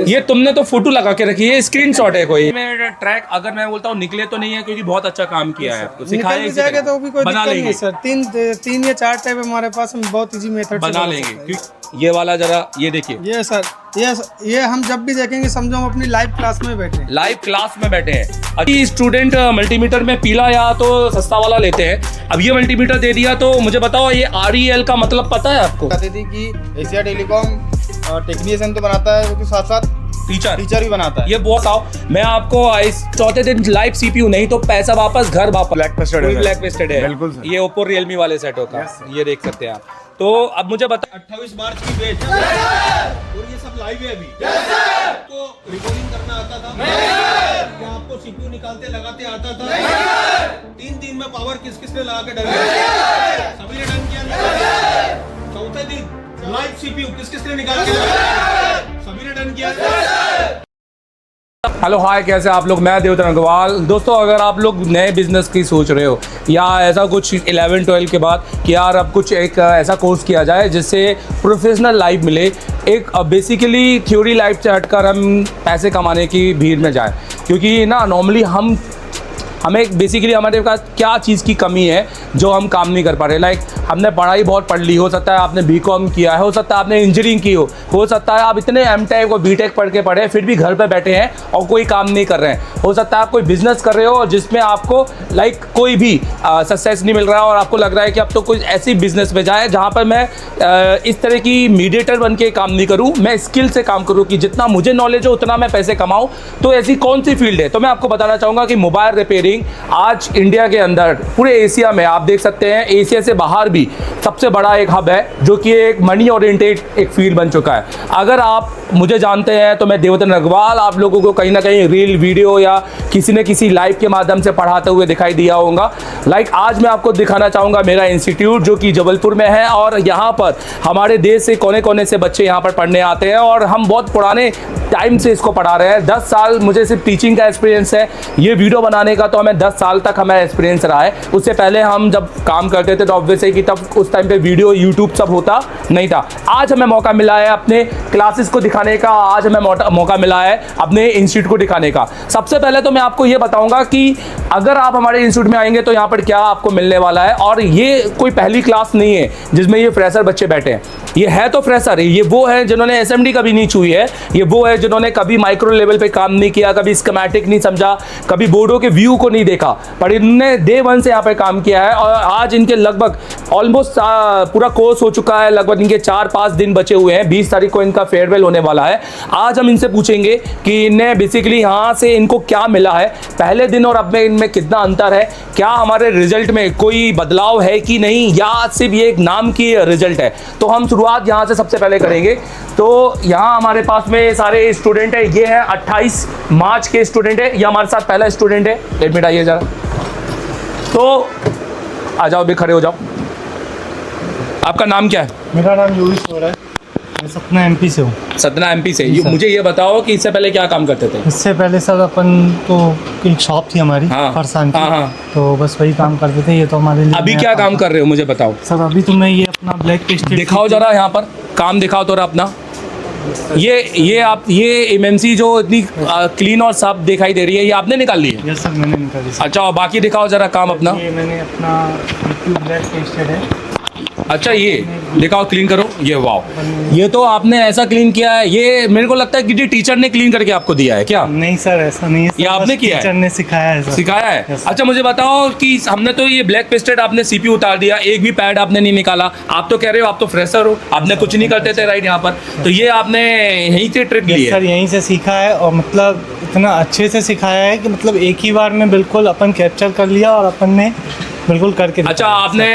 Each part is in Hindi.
ये तुमने तो फोटो लगा के रखी है, स्क्रीनशॉट है कोई। मेरा ट्रैक अगर मैं बोलता हूँ निकले तो नहीं है, क्योंकि बहुत अच्छा काम किया है आपको, सिखाया निकल जाएगा तो भी कोई बना दिक्कत नहीं लेंगे सर। तीन या चार टाइप हमारे पास, हम बहुत इजी मेथड से बना लेंगे। ये वाला जरा ये देखिए, ये सर ये हम जब भी देखेंगे समझो हम अपनी लाइव क्लास में बैठे हैं। लाइव क्लास में बैठे हैं। अभी स्टूडेंट मल्टीमीटर में पीला या तो सस्ता वाला लेते हैं, अब ये मल्टीमीटर दे दिया तो मुझे बताओ ये REL का मतलब पता है आपको? कहते थे कि एशिया टेलीकॉम टेक्नीशियन तो बनाता है, उसके साथ साथ टीचर भी बनाता है। ये बहुत आओ, मैं आपको इस चौथे दिन लाइव CPU नहीं तो पैसा वापस घर वापस। ब्लैक पेस्टेड है बिल्कुल सर। ये ओप्पो रियलमी वाले सेटों का, ये देख सकते हैं आप। तो अब मुझे बता 28 मार्च की बैच और ये सब लाइव है अभी। आपको रिकॉर्डिंग करना आता था क्या? आपको CPU निकालते लगाते आता था? 3 दिन में पावर किस किसने लगा के डर गया? सभी ने डन किया। चौथे दिन लाइव CPU किस किसने निकाल के लगाया? सभी ने डन किया। हेलो हाय, कैसे आप लोग? मैं देवधर अग्रवाल। दोस्तों, अगर आप लोग नए बिजनेस की सोच रहे हो या ऐसा कुछ 11-12 के बाद कि यार अब कुछ एक ऐसा कोर्स किया जाए जिससे प्रोफेशनल लाइफ मिले, एक बेसिकली थ्योरी लाइफ से हटकर हम पैसे कमाने की भीड़ में जाए, क्योंकि ना नॉर्मली हमें बेसिकली हमारे पास क्या चीज़ की कमी है जो हम काम नहीं कर पा रहे। लाइक हमने पढ़ाई बहुत पढ़ ली, हो सकता है आपने BCom किया है, हो सकता है आपने इंजीनियरिंग की हो सकता है आप इतने MTech और BTech पढ़ के पढ़े फिर भी घर पे बैठे हैं और कोई काम नहीं कर रहे हैं। हो सकता है आप कोई बिजनेस कर रहे हो जिसमें आपको लाइक कोई भी सक्सेस नहीं मिल रहा है और आपको लग रहा है कि अब तो कुछ ऐसी बिजनेस में जाए जहाँ पर मैं इस तरह की मीडिएटर बन के काम नहीं करूँ, मैं स्किल से काम करूँ कि जितना मुझे नॉलेज हो उतना मैं पैसे कमाऊँ। तो ऐसी कौन सी फील्ड है? तो मैं आपको बताना चाहूँगा कि मोबाइल रिपेयरिंग आज इंडिया के अंदर पूरे एशिया में आप देख सकते हैं, एशिया से बाहर भी सबसे बड़ा एक हब है जो कि एक मनी ओरिएंटेड एक फील्ड बन चुका है। अगर आप मुझे जानते हैं तो मैं देवधर अग्रवाल आप लोगों को कहीं ना कहीं रील वीडियो या किसी न किसी लाइव के माध्यम से पढ़ाते हुए दिखाई दिया होगा। लाइक आज मैं आपको दिखाना चाहूँगा मेरा इंस्टीट्यूट जो कि जबलपुर में है और यहाँ पर हमारे देश से कोने कोने से बच्चे यहाँ पर पढ़ने आते हैं और हम बहुत पुराने टाइम से इसको पढ़ा रहे हैं। 10 साल मुझे सिर्फ टीचिंग का एक्सपीरियंस है, ये वीडियो बनाने का तो हमें 10 साल तक हमें एक्सपीरियंस रहा है। उससे पहले हम जब काम करते थे तो ऑब्वियसली कि तब उस टाइम पे वीडियो यूट्यूब सब होता नहीं था। आज हमें मौका मिला है अपने क्लासेस को दिखाने का, आज हमें मौका मिला है अपने इंस्टीट्यूट को दिखाने का। सबसे पहले तो मैं आपको ये बताऊंगा कि अगर आप हमारे इंस्टीट्यूट में आएंगे तो यहाँ पर क्या आपको मिलने वाला है। और ये कोई पहली क्लास नहीं है जिसमें ये फ्रेशर बच्चे बैठे हैं, ये है तो फ्रेशर है, ये वो है जिन्होंने SMD कभी नहीं छुई है, ये वो है जिन्होंने कभी माइक्रो लेवल पे काम नहीं किया, कभी स्कीमेटिक नहीं समझा, कभी बोर्डों के व्यू को नहीं देखा, पर इन्होंने डे 1 से यहाँ पे काम किया है और आज इनके लगभग ऑलमोस्ट पूरा कोर्स हो चुका है। लगभग इनके 4-5 दिन बचे हुए हैं, 20 तारीख को इनका फेयरवेल होने वाला है। आज हम इनसे पूछेंगे कि इन्हें बेसिकली यहाँ से इनको क्या मिला है, पहले दिन और अब में इनमें कितना अंतर है, क्या हमारे रिजल्ट में कोई बदलाव है कि नहीं, या सिर्फ ये एक नाम की रिजल्ट है। तो हम शुरुआत यहाँ से सबसे पहले करेंगे। तो यहाँ हमारे पास में सारे स्टूडेंट है, ये है 28 मार्च के स्टूडेंट है, ये हमारे साथ पहला स्टूडेंट है। एडमिट आइए जरा, तो आ जाओ, भी खड़े हो जाओ। आपका नाम क्या है? मेरा नाम योगेश है, मैं सतना MP से हूँ। सतना MP से। मुझे ये बताओ कि इससे पहले क्या काम करते थे? इससे पहले सर अपन तो एक शॉप थी हमारी फरसान की, तो बस वही काम करते थे। ये तो हमारे लिए अभी क्या काम कर रहे हो मुझे बताओ? सर अभी तो मैं ये अपना ब्लैक पेस्टेड दिखाओ जरा, यहाँ पर काम दिखाओ तो अपना। ये MMC जो इतनी क्लीन और साफ दिखाई दे रही है, ये आपने निकाल ली है? यस सर, मैंने निकाली। अच्छा, और बाकी दिखाओ जरा काम अपना। ये मैंने अपना ब्लैक पेस्टेड है। अच्छा, ये दिखाओ, क्लीन करो। ये वाह, ये तो आपने ऐसा क्लीन किया है, ये मेरे को लगता है कि टीचर ने क्लीन करके आपको दिया है क्या? नहीं सर, ऐसा नहीं है, ये आपने किया है? टीचर ने सिखाया है सर। सिखाया है? अच्छा, मुझे बताओ कि हमने तो ये ब्लैक पेस्टेड आपने CPU उतार दिया, एक भी पैड आपने नहीं निकाला। आप तो कह रहे हो आप तो फ्रेशर हो, आपने कुछ नहीं करते थे राइट यहाँ पर, तो ये आपने यहीं से ट्रिक ली है? सर यहीं से सीखा है और मतलब इतना अच्छे से सिखाया है कि मतलब एक ही बार में बिल्कुल अपन कैप्चर कर लिया और अपन ने बिल्कुल करके। अच्छा, आपने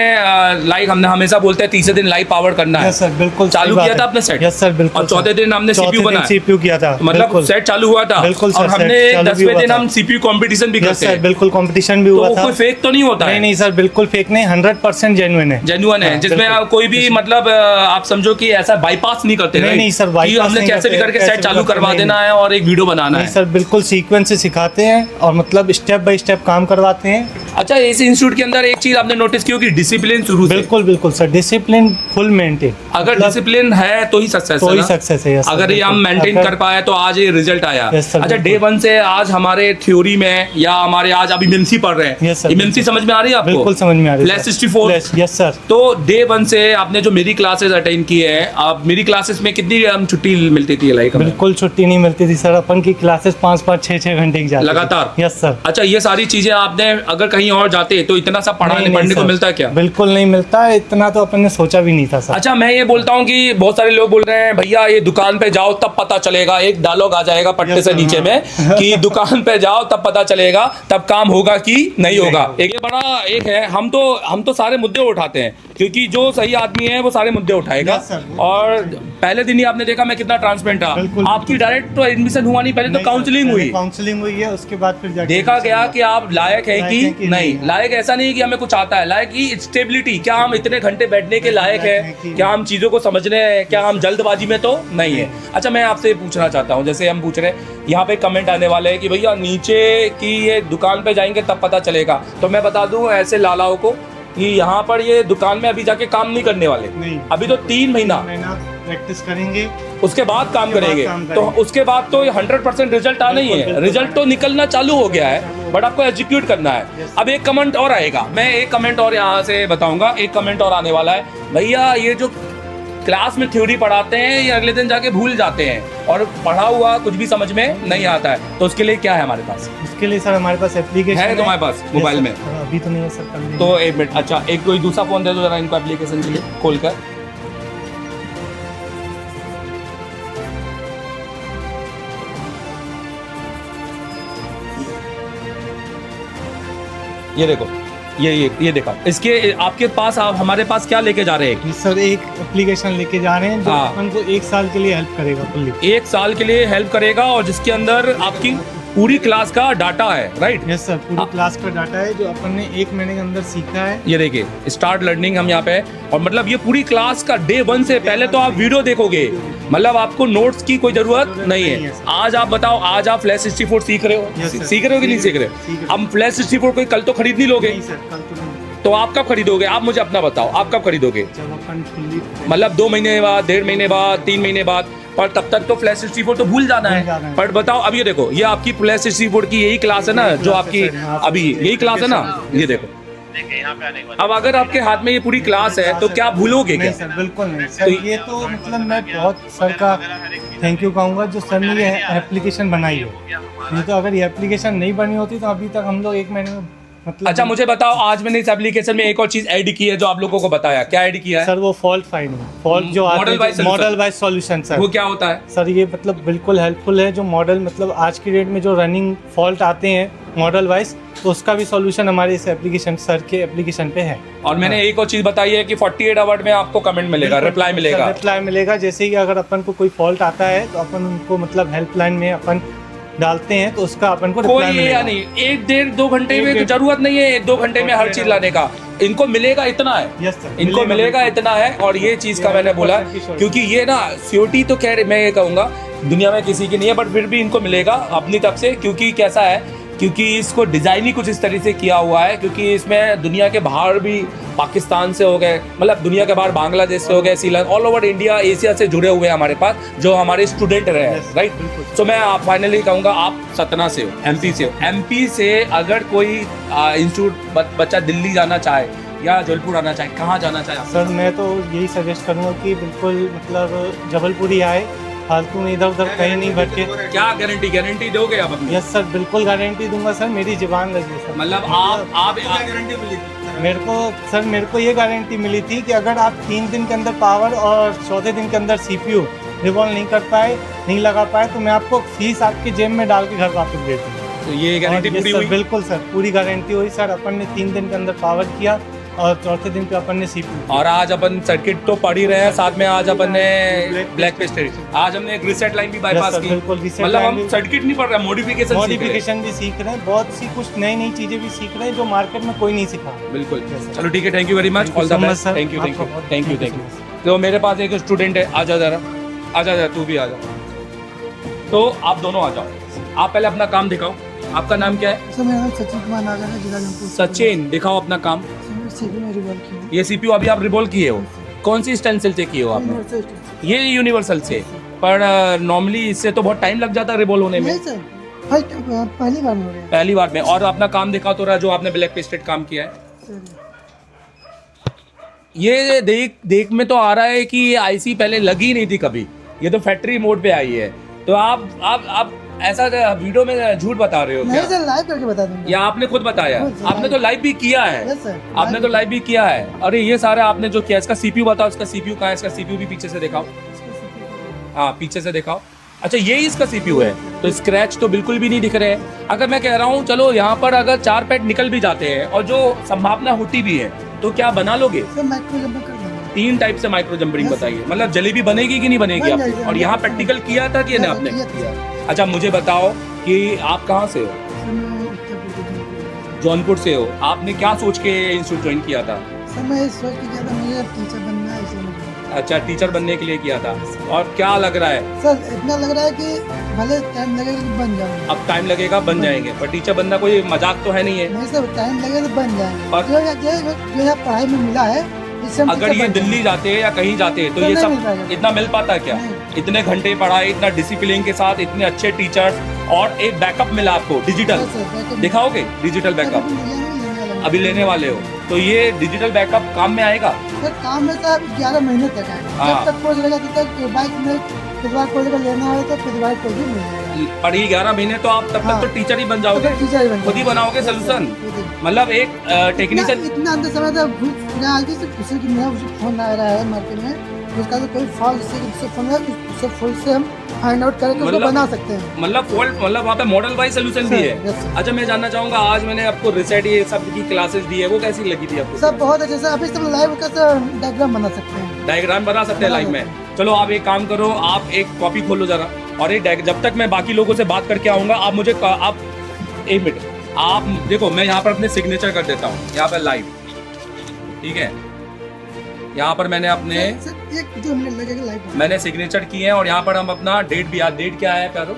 लाइक हमने हमेशा बोलते हैं तीसरे दिन लाइव पावर करना है। यस सर, बिल्कुल चालू किया था आपने सेट? यस सर, बिल्कुल। और चौथे दिन हमने CPU बनाया, CPU किया था, मतलब सेट चालू हुआ था। बिल्कुल सर, और हमने 10वें दिन हम CPU कंपटीशन भी करते हैं। बिल्कुल कंपटीशन भी हुआ था। कोई फेक तो नहीं होता है? नहीं सर, बिल्कुल फेक नहीं, 100% जेन्युइन है। जेन्युइन है, जिसमें कोई भी मतलब आप समझो कि ऐसा बाईपास नहीं करते। नहीं सर, हमने कैसे भी करके सेट चालू करवा देना है और एक वीडियो बनाना है। सर बिल्कुल सीक्वेंस से सिखाते हैं और मतलब स्टेप बाय स्टेप काम करवाते हैं। अच्छा, इस इंस्टीट्यूट के अंदर अंदर एक चीज आपने नोटिस की होगी, डिसिप्लिन शुरू से। बिल्कुल बिल्कुल सर, डिसिप्लिन फुल मेंटेन। अगर डिसिप्लिन है तो ही सक्सेस तो है ही ना? सक्सेस है। yes, sir, अगर ये हम बिल्कुल। मेंटेन अगर- कर पाए तो आज ये रिजल्ट आया। Yes, sir, अच्छा, डे बिल्कुल। 1 से आज हमारे थ्योरी में या हमारे आज अभी इमएनसी पढ़ रहे हैं, Yes, sir, इमएनसी समझ में आ रही है आपको? बिल्कुल समझ में आ रही है फ्लैश सर। 64। Yes sir. तो डे 1 से आपने जो मेरी क्लासेस अटेंड की है, आप मेरी क्लासेस में कितनी हम छुट्टी मिलती थी लाइक? बिल्कुल छुट्टी नहीं मिलती थी सर, अपन की क्लासेस 5-5 6-6 घंटे की जाती थी। लगातार? Yes sir. अच्छा, ये सारी चीजें आपने अगर कहीं और जाते तो इतना सब नहीं, नहीं, पढ़ने को सर। मिलता है क्या? बिल्कुल नहीं मिलता, इतना तो अपन ने सोचा भी नहीं था सर। अच्छा, मैं ये बोलता हूँ कि बहुत सारे लोग बोल रहे हैं भैया ये दुकान पे जाओ तब पता चलेगा, एक डायलॉग आ जाएगा पट्टे Yes, से sir, नीचे हाँ। में कि दुकान पे जाओ तब पता चलेगा, तब काम होगा कि नहीं होगा। एक ये बड़ा एक है, हम तो सारे मुद्दे उठाते हैं क्योंकि जो सही आदमी है वो सारे मुद्दे उठाएगा। Yes, sir. और पहले दिन ही आपने देखा मैं कितना ट्रांसपेरेंट था। बिल्कुल। आपकी डायरेक्ट तो एडमिशन हुआ नहीं, पहले तो काउंसलिंग हुई, काउंसलिंग हुई है, उसके बाद फिर जाके देखा गया कि आप लायक है लायक है कि कि नहीं। नहीं। लायक ऐसा नहीं कि हमें कुछ आता है, लायक की स्टेबिलिटी, क्या हम इतने घंटे बैठने के लायक लायक है है, कि क्या हम चीज़ों को समझने हैं, क्या हम जल्दबाजी में तो नहीं है। अच्छा, मैं आपसे पूछना चाहता हूँ, जैसे हम पूछ रहे हैं यहाँ पे कमेंट आने वाले हैं कि भैया नीचे की ये दुकान पे जाएंगे तब पता चलेगा, तो मैं बता दूँ ऐसे लालाओं को कि यहाँ पर ये दुकान में अभी जाके काम नहीं करने वाले। नहीं। अभी तो 3 महीना प्रैक्टिस करेंगे, उसके बाद काम उसके बाद करेंगे, काम तो करेंगे। उसके बाद तो 100% रिजल्ट आना ही बिल्कुल, है। बिल्कुल। रिजल्ट तो निकलना चालू हो गया है, बट आपको एग्जीक्यूट करना है। अब एक कमेंट और आएगा, मैं एक कमेंट और यहाँ से बताऊंगा, एक कमेंट और आने वाला है, भैया ये जो क्लास में थ्योरी पढ़ाते हैं ये अगले दिन जाके भूल जाते हैं और पढ़ा हुआ कुछ भी समझ में नहीं आता है, तो उसके लिए क्या है हमारे पास? उसके लिए सर हमारे पास एप्लीकेशन है तुम्हारे पास मोबाइल में? अभी तो नहीं है सर, कल तो एक मिनट, अच्छा एक कोई दूसरा फोन दे दो जरा इनको एप्लीकेशन के लिए खोल कर। ये देखो, ये देखा, इसके आपके पास आप हमारे पास क्या लेके जा रहे हैं? जी सर, एक एप्लीकेशन लेके जा रहे हैं जो हाँ। अपन को 1 साल के लिए हेल्प करेगा फुल्ली। 1 साल के लिए हेल्प करेगा और जिसके अंदर आपकी पूरी क्लास का डाटा है, राइट? यस सर, पूरी क्लास का डाटा है जो अपन ने 1 महीने के अंदर सीखा है। ये देखिए स्टार्ट लर्निंग हम यहाँ पे है, और मतलब ये पूरी क्लास का डे 1 से पहले तो आप वीडियो देखोगे, मतलब आपको नोट्स की कोई जरूरत नहीं नहीं है। है सर। आज आप बताओ, आज आप फ्लैश 64 सीख रहे हो? Yes, sir. सीख रहे हो कि नहीं सीख रहे सीख हो? रहे। अब फ्लैश 64 कोई कल तो खरीद नहीं लोगे, नहीं सर, कल तो नहीं, तो आप कब खरीदोगे? आप मुझे अपना बताओ, आप कब खरीदोगे? जब अपन फुल्ली मतलब 2 महीने बाद, 1.5 महीने बाद, 3 महीने बाद, पर तब तक तो फ्लैश 64 तो भूल जाना भूल जाना है। है। पर बताओ, अब ये देखो, ये आपकी फ्लैश 64 की यही क्लास है ना, जो क्लास है आपकी सर, हाँ, अभी यही क्लास है ना, ये देखो। अब अगर आपके हाथ में ये पूरी क्लास है तो क्या आप भूलोगे नहीं क्या? सर, बिल्कुल नहीं सर। ये तो मतलब मैं बहुत सर का थैंक यू कहूँगा जो सर ने ये एप्लीकेशन बनाई है। नहीं तो अगर ये एप्लीकेशन नहीं बनी होती तो अभी तक हम लोग 1 महीने में मतलब। अच्छा, मुझे बताओ, आज मैंने इस एप्लीकेशन में एक और चीज ऐड की है जो आप लोगों को बताया, क्या ऐड किया है? सर वो फॉल्ट फाइंडिंग, फॉल्ट जो Model wise solution। Model wise solution sir. वो क्या होता है? सर ये मतलब बिल्कुल हेल्पफुल है, जो मॉडल मतलब आज की डेट में जो रनिंग फॉल्ट आते हैं मॉडल वाइज, तो उसका भी सॉल्यूशन हमारे इस एप्लीकेशन सर के एप्लीकेशन पे है। और मैंने एक और चीज बताई है कि 48 आवर में आपको कमेंट मिलेगा, रिप्लाई मिलेगा। रिप्लाई मिलेगा, जैसे कि अगर अपन को कोई फॉल्ट आता है तो अपन उनको मतलब हेल्पलाइन में अपन डालते हैं तो उसका अपन को कोई रिप्लाई ये या मिलेगा। नहीं, 1-1.5-2 घंटे में एक- जरूरत नहीं है 1-2 घंटे में हर चीज लाने का, इनको मिलेगा इतना है। यस सर, इनको मिलेगा इतना है, और ये चीज का मैंने बोला 100% की surety। क्योंकि ये ना सीओटी तो खैर मैं ये कहूँगा दुनिया में किसी की नहीं है, बट फिर भी इनको मिलेगा अपनी तरफ से, क्योंकि कैसा है, क्योंकि इसको डिज़ाइन ही कुछ इस तरीके से किया हुआ है, क्योंकि इसमें दुनिया के बाहर भी पाकिस्तान से हो गए, मतलब दुनिया के बाहर बांग्लादेश से हो गए, Sri Lanka, all over India Asia से जुड़े हुए हैं हमारे पास जो हमारे स्टूडेंट रहे हैं, Yes, राइट? बिल्कुल। तो मैं आप फाइनली कहूँगा, आप सतना से हो, एमपी से हो, एमपी से अगर कोई इंस्टीट्यूट बच्चा दिल्ली जाना चाहे या जबलपुर आना चाहे, कहाँ जाना चाहे आप? सर मैं तो यही सजेस्ट करूँगा कि बिल्कुल मतलब जबलपुर ही आए, फालतू में इधर उधर कहीं नहीं भटके। क्या गारंटी दोगे आप अपनी? यस सर, बिल्कुल गारंटी दूंगा सर, मेरी जुबान लगी है सर। मतलब आप गारंटी मिली थी? मेरे को ये गारंटी मिली थी कि अगर आप 3 दिन के अंदर पावर और चौथे दिन के अंदर CPU रिवॉल्व नहीं कर पाए, नहीं लगा पाए, तो मैं आपको फीस आपके जेब में डाल के घर वापस दे दूँगा। तो ये गारंटी और yes पूरी सर, हुई? बिल्कुल सर, पूरी गारंटी हुई सर। अपन ने 3 दिन के अंदर पावर किया और चौथे दिन पे अपन ने CPU। और आज अपन सर्किट तो पढ़ ही रहे हैं, साथ में आज अपन ने ब्लैक पेस्टरी, आज हमने एक रीसेट लाइन भी बाईपास सर, की, बिल्कुल, reset मतलब line हम भी- सर्किट नहीं पढ़ रहे हैं, मॉडिफिकेशन भी सीख रहे हैं, बहुत सी कुछ नई नई चीजें भी सीख रहे हैं जो मार्केट में कोई नहीं सिखा। बिल्कुल। Yes, sir. चलो ठीक है, thank you very much, Thank you all the so much, best, sir. Thank you आपका बहुत- थैंक यू thank you, तो मेरे पास एक स्टूडेंट है, आजा जरा, आजा तू भी आ जा। तो आप दोनों आ जाओ, आप पहले अपना काम दिखाओ, आपका नाम क्या है? सर मेरा नाम सचिन कुमार नागर है, जिला जौनपुर। सचिन, दिखाओ अपना काम। सीपीयू में रिवॉल्व किया। ये सीपीयू अभी आप रिवॉल्व किए हो, कौन सी स्टेंसिल से किए हो आपने? ये यूनिवर्सल से, पर नॉर्मली इससे तो बहुत टाइम लग जाता है रिवॉल्व होने में। नहीं सर, पहली बार में हो रहा है पहली बार में। और अपना काम दिखा तो रहा जो आपने ब्लैक पेस्टेड काम किया है। सर। ये देख में तो आ रहा है कि ये आईसी पहले लगी नहीं थी कभी, ये तो फैक्ट्री मोड पे आई है। तो आप ऐसा वीडियो में झूठ बता रहे हो नहीं क्या? सर, लाइव करके बता दूंगा। या आपने खुद बताया? खुद, आपने तो लाइव भी किया है। यस सर, आपने तो लाइव भी किया है। अरे ये सारा आपने जो किया, इसका सीपीयू बताओ, इसका सीपीयू कहाँ है? इसका सीपीयू भी पीछे से दिखाओ। हाँ, पीछे से दिखाओ। अच्छा, यही इसका सीपीयू है, तो स्क्रैच तो बिल्कुल भी नहीं दिख रहे हैं। अगर मैं कह रहा हूँ चलो यहाँ पर अगर 4 पैड निकल भी जाते हैं और जो संभावना होती भी है, तो क्या बना लोगे? सर माइक्रो जंपर कर दूंगा। 3 टाइप से माइक्रो जंपरिंग Yes, बताइए। मतलब जलेबी बनेगी कि नहीं बनेगी बन आपकी? जाएगी। और यहाँ प्रैक्टिकल किया था कि नहीं आपने? अच्छा, मुझे बताओ कि आप कहाँ से हो? सर मैं उत्तर प्रदेश जौनपुर से हो। आपने क्या सोच के इंस्टीट्यूट ज्वाइन किया था? सर मैं सोच के किया था मुझे टीचर बनना है, इसलिए मुझे अच्छा, टीचर बनने के लिए किया था। और क्या लग रहा है? सर इतना लग रहा है कि भले टाइम लगेगा तो बन जाऊंगा। अब टाइम लगेगा, बन जाएंगे, पर टीचर बनना कोई मजाक तो है नहीं है। नहीं सर, टाइम लगेगा तो बन जाएंगे। और- जो है पढ़ाई में मिला है, इससे हम अगर टीचर ये बन दिल्ली जाते हैं या कहीं जाते हैं तो तो ये नहीं सब मिल पाएगा। इतना मिल पाता है क्या? नहीं। इतने घंटे पढ़ाई, इतना डिसिप्लिन के साथ, इतने अच्छे टीचर्स और एक बैकअप मिला आपको डिजिटल। जाएंगे। सर, बैकअप- दिखाओगे डिजिटल बैकअप? लेने वाला हूँ। अभी लेने वाले हो, तो ये डिजिटल बैकअप काम में आएगा? सर काम में सर 11 महीने तक है। हाँ। जब तक कोर्स रहेगा तब तक बाइक में फिर कोर्स का लेना है तो फिर बाइक को भी मिल जाएगा। पर ये 11 महीने तो आप तब तक हाँ। तो टीचर ही बन तो जाओगे, फिर टीचर ही बन खुद ही जाएगा। बनाओगे सोल्यूशन। खुद ही। मतलब एक टेक्नीशियन। इतना अंदर समय था, मैं आगे से किसी की नया उसे फोन आ रहा है मार्केट में, उसका तो कोई फॉल्ट से फोन है, उससे फॉल्ट से हम फाइंड आउट करके उसको मतलब- बना सकते हैं। मतलब फॉल्ट, मतलब वहाँ पे मॉडल वाइज सोल्यूशन भी सर, है। yes, sir। अच्छा, मैं जानना चाहूंगा, आज मैंने आपको रिसेट ये सब की क्लासेस दी है, वो कैसी लगी थी आपको? सब बहुत अच्छे से अभी सब लाइव का डायग्राम बना सकते हैं। डायग्राम बना सकते हैं लाइव में। चलो आप एक काम करो, आप एक कॉपी खोलो जरा, और एक जब तक मैं बाकी लोगों से बात करके आऊंगा, आप मुझे आप 1 मिनट आप देखो, मैं यहाँ पर अपने सिग्नेचर कर देता हूँ यहाँ पर लाइव, ठीक है? यहाँ पर मैंने अपने सर 1-2 मिनट लगेगा लाइव। मैंने सिग्नेचर किए हैं, और यहाँ पर हम अपना डेट भी, आज डेट क्या है प्यारो?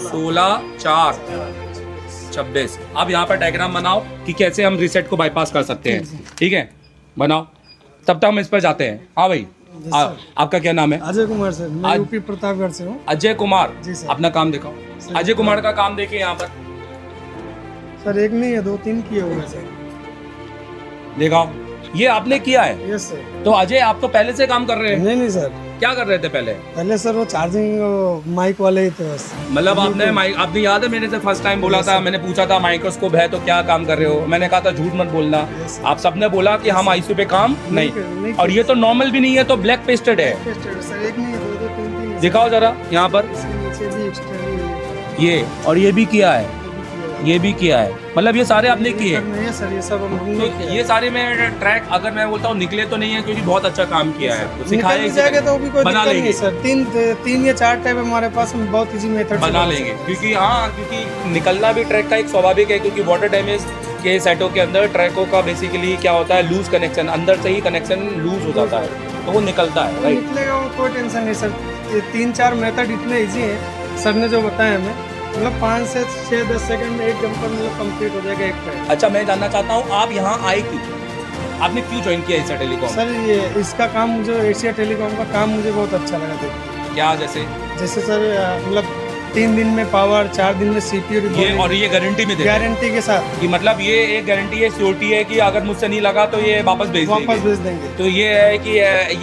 16/4/26। अब यहाँ पर डायग्राम बनाओ कि कैसे हम रीसेट को बाईपास कर सकते हैं, ठीक है? बनाओ, तब तक हम इस पर जाते हैं। हाँ भाई, आपका क्या नाम है? अजय कुमार सर, मैं आज- यूपी प्रतापगढ़ से हूँ। अजय कुमार। जी सर। अपना काम दिखाओ। अजय कुमार का काम देखिए यहाँ पर, सर एक नहीं है, 2-3 किए हुए हैं सर। दिखाओ। ये आपने किया है? Yes sir. तो अजय आप तो पहले से काम कर रहे हैं। नहीं सर, क्या कर रहे थे पहले? पहले सर वो चार्जिंग माइक वाले ही थे बस। मतलब आपने याद है मेरे से फर्स्ट टाइम बोला था, मैंने पूछा था माइक्रोस्कोप है तो क्या काम कर रहे हो? मैंने कहा था झूठ मत बोलना। Yes, आप सबने बोला कि हम आईसीयू पे काम नहीं। नहीं और ये तो नॉर्मल भी नहीं है, तो ब्लैक पेस्टेड है। सर एक नहीं है, 2-3 है। दिखाओ जरा यहाँ पर। इसके नीचे भी एक्स्ट्रा है। ये और ये भी किया है, ये भी किया है, मतलब ये सारे आपने किए। सर नहीं है सर, ये सब हमने तो किया है। ये सारे में ट्रैक अगर मैं बोलता हूँ निकले तो नहीं है, क्योंकि बहुत अच्छा काम किया है। तो सिखाया निकल इसी जाएगा तरह। तो भी कोई बना दिक्कत लेंगे, नहीं सर। 3 या 4 टाइप हमारे पास, हम बहुत इजी मेथड बना लेंगे, क्योंकि हाँ, क्योंकि निकलना भी ट्रैक का एक स्वाभाविक है, क्योंकि वाटर डैमेज के सेटों के अंदर ट्रैकों का बेसिकली क्या होता है, लूज कनेक्शन, अंदर से ही कनेक्शन लूज हो जाता है, तो वो निकलता है, राइट? निकलेगा वो, कोई टेंशन नहीं सर। ये 3-4 मेथड इतने इजी हैं सर ने जो बताया हमें, मतलब 5 से 6-10 सेकंड में एक जंपर मतलब कंप्लीट हो जाएगा एक पैर। अच्छा, मैं जानना चाहता हूँ आप यहाँ आए क्यों? आपने क्यों ज्वाइन किया एशिया टेलीकॉम? सर ये इसका काम मुझे, एशिया टेलीकॉम का काम मुझे बहुत अच्छा लगा था। क्या जैसे? जैसे सर मतलब 3 दिन में पावर, 4 दिन में सीपीयू ये और ये गारंटी में देते हैं गारंटी के साथ कि मतलब ये एक गारंटी है, सियोरिटी है कि अगर मुझसे नहीं लगा तो ये वापस भेज वापस देंगे। भेज देंगे। तो ये है कि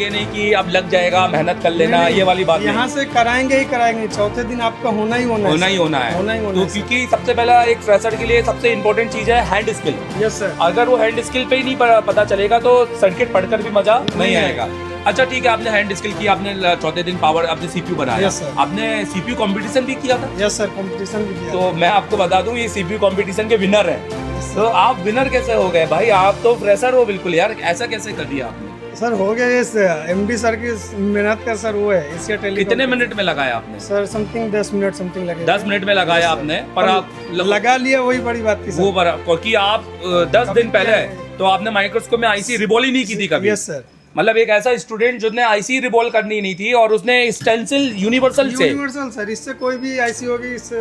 ये नहीं कि अब लग जाएगा, मेहनत कर लेना, नहीं, ये वाली बात नहीं। यहाँ से कराएंगे ही कराएंगे, चौथे दिन आपका होना ही होना है। होना ही होना है। होना ही होना तो है सर। क्योंकि सबसे पहला एक फ्रेशर के लिए सबसे इम्पोर्टेंट चीज है हैंड स्किल। Yes sir. अगर वो हैंड स्किल पे ही नहीं पता चलेगा तो सर्किट पढ़कर भी मजा नहीं आएगा। अच्छा ठीक है, आपने हैंड स्किल की, आपने चौथे दिन पावर, आपने सीपीयू बनाया। Yes, sir. आपने सीपीयू कंपटीशन भी किया था? यस सर, कंपटीशन भी किया। तो मैं आपको बता दूं, ये सीपीयू कंपटीशन के विनर हैं। तो आप विनर कैसे हो गए भाई? आप तो फ्रेशर हो बिल्कुल यार, ऐसा कैसे कर दिया आपने? सर हो गया, ये एमडी सर की मेहनत का सर वो है, एशिया टेलीकॉम। कितने मिनट में लगाया आपने? सर समथिंग 10 मिनट समथिंग लगे। 10 मिनट में लगाया आपने, पर आप लगा लिया, वही बड़ी बात थी वो सर। क्योंकि आप 10 दिन पहले तो आपने माइक्रोस्कोप में आईसी रिबॉल ही नहीं की थी कभी। Yes sir. मतलब एक ऐसा स्टूडेंट जिसने आईसी रिबॉल करनी नहीं थी और उसने स्टेंसिल यूनिवर्सल से। यूनिवर्सल सर, इससे कोई भी आईसी होगी, इससे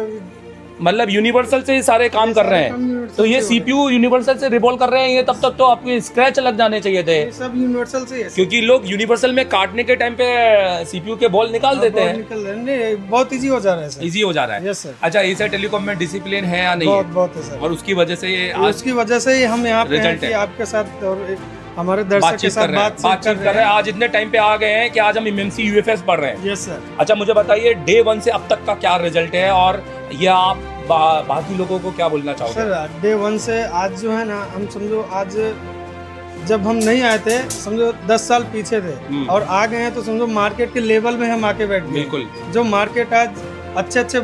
मतलब यूनिवर्सल से सारे काम कर रहे काम हैं। universal तो ये से हो रहे सीपीयू यूनिवर्सल से रिवॉल्व कर रहे हैं, ये तब तक तो आपके स्क्रैच लग जाने चाहिए थे, ये सब यूनिवर्सल से ही है सर। क्योंकि लोग यूनिवर्सल में काटने के टाइम पे सीपीयू के बॉल निकाल देते बहुत हैं। निकल रहे हैं, नहीं, बहुत इजी हो जा रहा है सर। इजी हो जा रहा है। यस सर, अच्छा, एशिया टेलीकॉम में डिसिप्लिन है या नहीं बहुत है? बहुत है सर। और उसकी वजह से ये आज उसकी वजह से ही हम यहाँ पे हैं रिजल्ट कि है। आपके साथ और हमारे दर्शक के बातचीत साथ कर रहे हैं, बातचीत कर रहे हैं। आज इतने टाइम पे आ गए हैं कि आज हम एमएमसी यूएफएस पढ़ रहे हैं। Yes sir. अच्छा, मुझे बताइए डे 1 से अब तक का क्या रिजल्ट है, और ये आप बाकी लोगों को क्या बोलना चाहोगे? सर डे 1 से आज जो है ना, हम समझो आज जब हम नहीं आए थे, समझो 10 साल पीछे थे और आ गए हैं, तो समझो मार्केट के लेवल में हम आके बैठ गए। बिल्कुल। जो मार्केट आज अच्छे अच्छे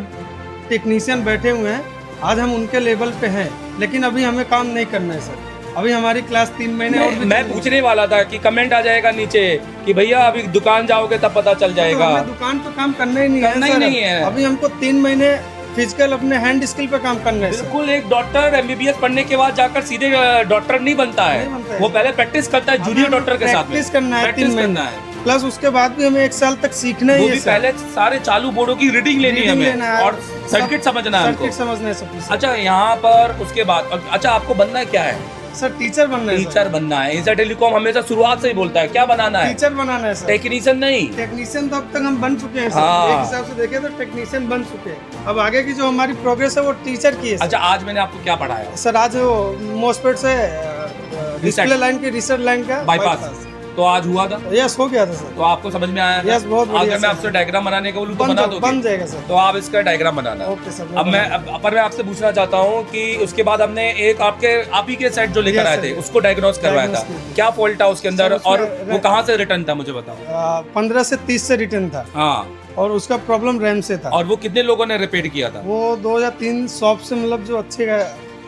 टेक्नीशियन बैठे हुए हैं, आज हम उनके लेवल पे हैं, लेकिन अभी हमें काम नहीं करना है सर। अभी हमारी क्लास 3 महीने और भी मैं चलेगी। पूछने वाला था कि कमेंट आ जाएगा नीचे कि भैया अभी दुकान जाओगे तब पता चल तो जाएगा। हमें दुकान पे काम करना ही नहीं करना है ही सर। नहीं है। अभी हमको 3 महीने फिजिकल अपने हैंड स्किल पे काम करना है सर। बिल्कुल, एक डॉक्टर एमबीबीएस पढ़ने के बाद जाकर सीधे डॉक्टर नहीं बनता है, नहीं बनता है। वो पहले प्रैक्टिस करता है जूनियर डॉक्टर के साथ में। प्रैक्टिस करना है 3 प्रैक्टिस महीने, करना है। प्लस उसके बाद भी हमें 1 साल तक सीखना ही वो है भी सर। पहले सारे चालू बोर्डों की रीडिंग लेनी है रीडिंग लेना हमें है, और सर्किट समझना है हमको। सर्किट समझना है सब कुछ। अच्छा, यहाँ पर उसके बाद अच्छा आपको बनना क्या है? सर टीचर बनना है सर। टीचर बनना है। एशिया टेलीकॉम हमेशा शुरुआत से ही बोलता है क्या बनाना है? टीचर बनाना है सर। टेक्नीशियन नहीं। टेक्नीशियन तो अब तक हम बन चुके हैं सर। हाँ। एक हिसाब से देखें तो टेक्नीशियन बन चुके हैं। अब आगे की जो हमारी प्रोग्रेस है वो टीचर की है सर। अच्छा, आज मैंने आपको क्या पढ़ाया? सर आज वो मोस्पेट से डिस्प्ले लाइन की रिसेट लाइन का बाईपास तो आज हुआ था, यस हो गया था सर। तो आपको समझ में आया था? यस, बहुत बढ़िया अगर मैं सर। आपसे डायग्राम बनाने को बोलूं तो बना दोगे? बन जाएगा सर। तो आप इसका डायग्राम बनाना। Okay sir. अब मैं आपसे पूछना चाहता हूँ कि उसके बाद हमने एक आप ही के सेट जो लेकर Yes, आए sir. थे उसको डायग्नोस करवाया Diagnose था, किया। क्या फॉल्ट था उसके अंदर, उसमें और वो कहाँ से रिटर्न था मुझे बताओ। 15 से 30 से रिटर्न था हाँ, और उसका प्रॉब्लम रैम से था। और वो कितने लोगों ने रिपेयर किया था? वो 2 या 3 शॉप से, मतलब जो अच्छे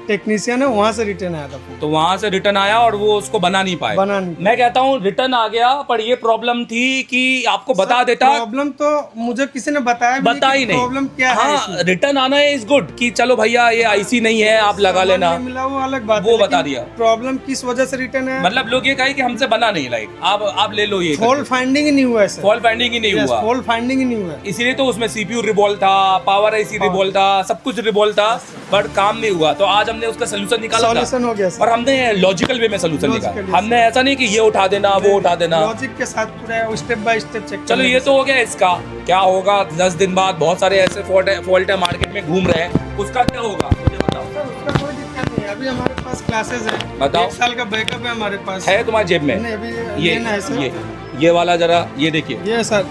टेक्नीशियन है वहाँ से रिटर्न आया था फोन। तो वहां से रिटर्न आया और वो उसको बना नहीं पाए। बना नहीं। मैं कहता हूँ रिटर्न आ गया, पर ये प्रॉब्लम थी कि आपको बता देता। प्रॉब्लम तो मुझे किसी ने बताया भी बता ही नहीं। प्रॉब्लम क्या है हाँ, इसमें। रिटर्न आना इज गुड कि चलो भैया ये आईसी नहीं है, आप लगा लेना। नहीं मिला वो अलग बात वो है, बता लेकिन दिया। प्रॉब्लम किस वजह से रिटर्न है, मतलब लोग ये कहे कि हमसे बना नहीं, लाइक आप ले लो ये। फॉल्ट फाइंडिंग ही नहीं हुआ है सर। फॉल्ट फाइंडिंग ही नहीं हुआ, फॉल्ट फाइंडिंग ही नहीं हुआ है। इसीलिए तो उसमें सीपीयू रिवॉल्व था, पावर आईसी रिवॉल्व था, सब कुछ रिवॉल्व था, बट काम नहीं हुआ। तो आज हमने उसका सोल्यूशन निकाला था, सॉल्यूशन हो गया सर। और हमने लॉजिकल वे में सोल्यूशन Logical, निकाला। yes. हमने ऐसा नहीं कि ये उठा देना वो उठा देना। लॉजिक के साथ पूरा स्टेप बाय स्टेप चेक। चलो ये तो हो गया इसका। क्या होगा 10 दिन बाद? बहुत सारे ऐसे फॉल्ट है मार्केट में घूम रहे हैं, उसका क्या होगा मुझे बताओ। सर उसका कोई दिक्कत नहीं है। अभी हमारे पास क्लासेस है, बताओ। 1 साल का बैकअप है हमारे पास। है तुम्हारी जेब में? नहीं, अभी ये लेना है सर। ये वाला जरा ये देखिए, ये सर,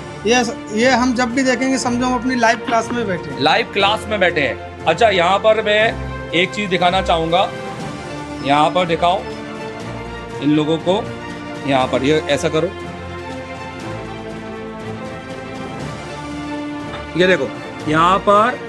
ये हम जब भी देखेंगे समझो हम अपनी लाइव क्लास में बैठे हैं। लाइव क्लास में बैठे हैं। अच्छा, यहाँ पर मैं एक चीज दिखाना चाहूंगा, यहाँ पर दिखाओ इन लोगों को। यहाँ पर ये ऐसा करो, ये देखो यहाँ पर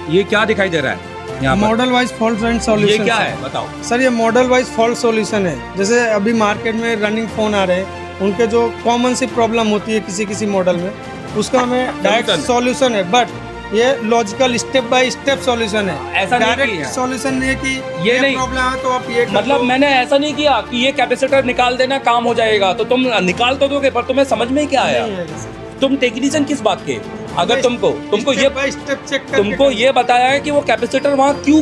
ये क्या दिखाई दे रहा है यहाँ पर? मॉडल वाइज फॉल्ट फाइंड ये सॉल्यूशन। क्या है बताओ। सर ये मॉडल वाइज फॉल्ट सॉल्यूशन है। जैसे अभी मार्केट में रनिंग फोन आ रहे हैं, उनके जो कॉमन सी प्रॉब्लम होती है किसी किसी मॉडल में, उसका हमें डायरेक्ट सॉल्यूशन है, बट ये logical step by step solution है। ऐसा नहीं डायरेक्ट किया। सॉल्यूशन नहीं है कि ये नहीं। प्रॉब्लम है तो आप ये कर मतलब दो। मैंने ऐसा नहीं किया कि ये कैपेसिटर निकाल देना काम हो जाएगा, तो तुम निकाल तो दोगे पर तुम्हें समझ में क्या आया? नहीं है सर। तुम टेक्नीशियन किस बात के? अगर तुमको ये स्टेप बाय स्टेप चेक करके तुमको ये बताया है कि वो कैपेसिटर वहाँ क्यों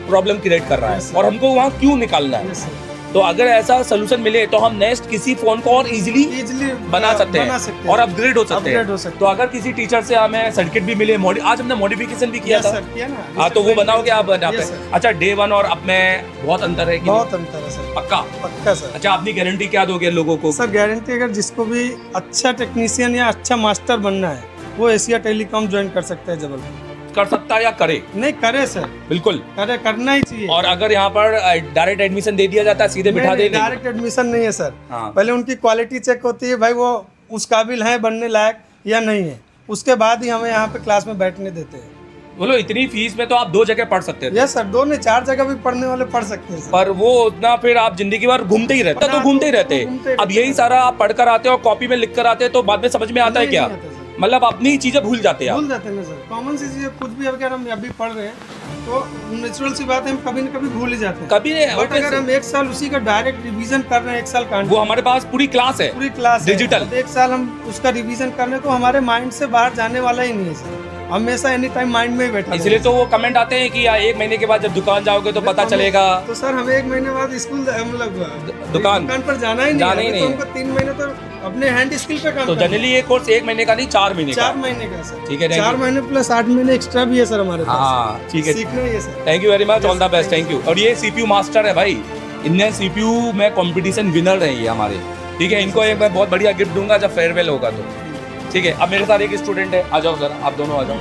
प्रॉब्लम क्रिएट कर रहा है Yes, sir. और हमको वहाँ क्यों निकालना है, Yes, sir. तो अगर ऐसा सोल्यूशन मिले तो हम नेक्स्ट किसी फोन को और इजीली Easily बना सकते बना हैं सकते हैं। और अपग्रेड हो सकते Upgrade हो हैं। सकते तो अगर किसी टीचर से हमें सर्किट भी मिले, आज हमने मॉडिफिकेशन भी किया Yes, था। sir, किया ना। हाँ, तो वो बनाओगे आप यहाँ Yes, पे? sir. अच्छा, डे 1 और अब में बहुत अंतर है कि बहुत अंतर है सर। पक्का? पक्का सर। अच्छा, अपनी गारंटी क्या दोगे लोगों को? सर गारंटी, अगर जिसको भी अच्छा टेक्नीशियन या अच्छा मास्टर बनना है वो एशिया टेलीकॉम ज्वाइन कर सकता है जबलपुर। कर सकता है या करे? नहीं करे सर, बिल्कुल। करे, करना ही चाहिए। और अगर यहाँ पर डायरेक्ट एडमिशन दे दिया जाता है, सीधे बिठा देंगे? डायरेक्ट एडमिशन नहीं है सर। हाँ। पहले उनकी क्वालिटी चेक होती है, भाई वो उस काबिल है बनने लायक या नहीं है, उसके बाद ही हमें यहाँ पे क्लास में बैठने देते हैं। बोलो, इतनी फीस में तो आप 2 जगह पढ़ सकते थे। यस सर, 2 नहीं 4 जगह भी पढ़ने वाले पढ़ सकते हैं सर। पर वो उतना फिर आप जिंदगी भर घूमते ही रहते, तो घूमते ही रहते। घूमते ही अब यही सारा आप पढ़कर आते हो, कॉपी में लिख कर आते हैं, तो बाद में समझ में आता है नहीं, क्या? नहीं आता सर। मतलब अपनी चीजें भूल जाते हैं आप। भूल जाते हैं ना सर। कॉमन सी चीजें कुछ भी अगर हम अभी पढ़ रहे हैं तो नेचुरल सी बात है, हम कभी न कभी भूल ही जाते हैं। कभी नहीं। बट अगर हम 1 साल उसी का डायरेक्ट रिवीजन कर रहे हैं, 1 साल का वो हमारे पास पूरी क्लास है, पूरी क्लास है, डिजिटल। तो 1 साल हम उसका रिवीजन करने को हमारे माइंड से बाहर जाने वाला ही नहीं है सर। हमेशा एनी टाइम माइंड में ही बैठा इसलिए रहेगा। तो वो कमेंट आते हैं कि यार 1 महीने के बाद जब दुकान जाओगे तो पता हमें- चलेगा। तो सर हमें 1 महीने बाद स्कूल दुकान दुकान पर जाना ही नहीं जाना ही है, नहीं तो है। हमको 3 महीने तो अपने हैंड स्किल पे काम तो करना है। जनरली ये कोर्स 1 महीने का नहीं 4 महीने का 4 महीने का सर। ठीक है, thank 4 you। महीने प्लस 8 महीने एक्स्ट्रा भी है सर हमारे पास। हाँ ठीक है, सीखना ही है sir. Thank you very much, all the best, thank you. और ये CPU मास्टर है भाई, इनने CPU में कंपटीशन विनर रहे ये हमारे, ठीक है। इनको एक मैं बहुत बढ़िया गिफ्ट दूंगा जब फेयरवेल होगा तो, ठीक है। अब मेरे साथ एक स्टूडेंट है, आ जाओ जरा, आप दोनों आ जाओ।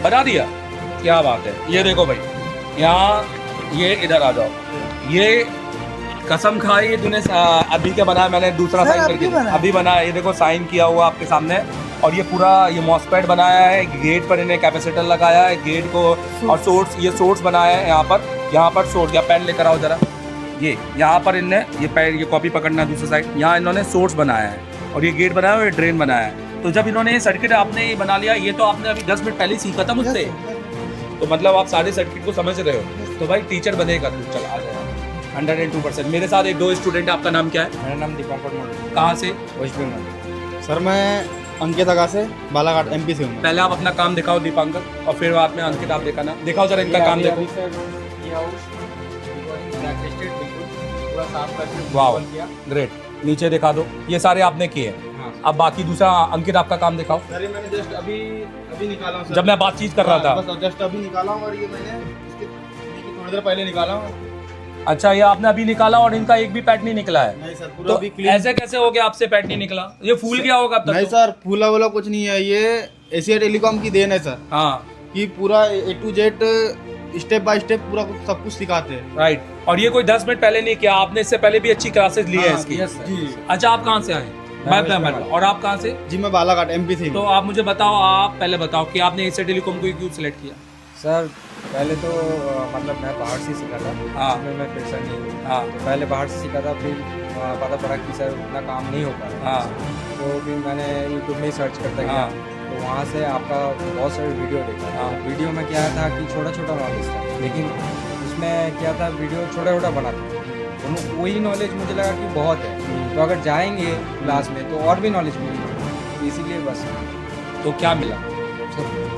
बता दिया, क्या बात है। ये देखो भाई, यहाँ ये इधर आ जाओ। ये कसम खाई ये तूने अभी क्या बनाया, मैंने दूसरा सर, साइन अभी करके बनाया। अभी बनाया। ये देखो साइन किया हुआ आपके सामने। और ये पूरा ये मॉसपेट बनाया है, गेट पर इन्हें कैपेसिटर लगाया है, गेट को और सोर्स, ये सोर्स बनाया है यहाँ पर सोर्स। या पेन लेकर आओ जरा। ये यहाँ पर इनने ये पेन, ये कॉपी पकड़ना है दूसरी साइड, यहाँ इन्होंने सोर्स बनाया है और ये गेट बनाया है और ये ड्रेन बनाया है। तो जब इन्होंने ये सर्किट आपने ये बना लिया, ये तो आपने अभी 10 मिनट पहले ही सीखा था मुझसे, तो मतलब आप सारे सर्किट को समझ रहे हो। तो भाई टीचर बनेगा तू, चल आ जाए 102%। मेरे साथ एक 2 स्टूडेंट है, आपका नाम क्या है? मेरा नाम दीपंकर मंडल, कहाँ से? वेस्ट बंगाल। सर मैं अंकित अगा से बालाघाट MP से हूँ। पहले आप अपना काम दिखाओ दीपांकर, और फिर बाद में अंकित आप दिखाना। दिखाओ जरा इनका काम देखो। वाह ग्रेट, नीचे दिखा दो। ये सारे आपने किए हैं। हाँ। अब बाकी दूसरा अंकित आपका काम दिखाओ। सर ये मैंने जस्ट अभी निकाला हूँ सर। जब मैं बातचीत कर रहा था। बस जस्ट अभी निकाला हूँ और ये मैंने इसके थोड़ी देर पहले निकाला हूँ। अच्छा, ये आपने अभी निकाला और इनका एक भी पैट नहीं निकला है? नहीं सर, पूरा तो अभी क्लीन। ऐसे कैसे हो गया आपसे पैट नहीं निकला? ये फूल गया होगा अब तक नहीं तो। सर, फूला वूला कुछ नहीं है, ये एशिया टेलीकॉम की देन है सर, हाँ कि पूरा A to Z step by step पूरा सब कुछ सिखाते हैं। राइट। और ये कोई 10 मिनट पहले नहीं किया आपने, इससे पहले भी अच्छी क्लासेस ली है हाँ, इसकी? yes, sir। जी। अच्छा, आप कहाँ से आए? मैं और आप कहाँ से? जी मैं बालाघाट MP से तो हूँ। आप मुझे बताओ, आप पहले बताओ कि आपने एशिया टेलीकॉम को क्यों सिलेक्ट किया? सर पहले तो मतलब मैं बाहर से सीखा था, हाँ। इसमें मैं फ्रेशर नहीं हूँ। हाँ तो पहले बाहर से सीखा था, फिर पता पड़ा कि सर उतना काम नहीं हो पा रहा। हाँ तो फिर मैंने यूट्यूब में सर्च करता गया, हाँ। तो वहाँ से आपका बहुत सारे वीडियो देखा। हाँ। वीडियो में क्या था कि छोटा छोटा नॉलेज था, लेकिन उसमें क्या था, वीडियो छोटा छोटा बना था। तो वही नॉलेज मुझे लगा कि बहुत है, तो अगर जाएंगे क्लास में तो और भी नॉलेज मिलेगी, इसीलिए बस। तो क्या मिला?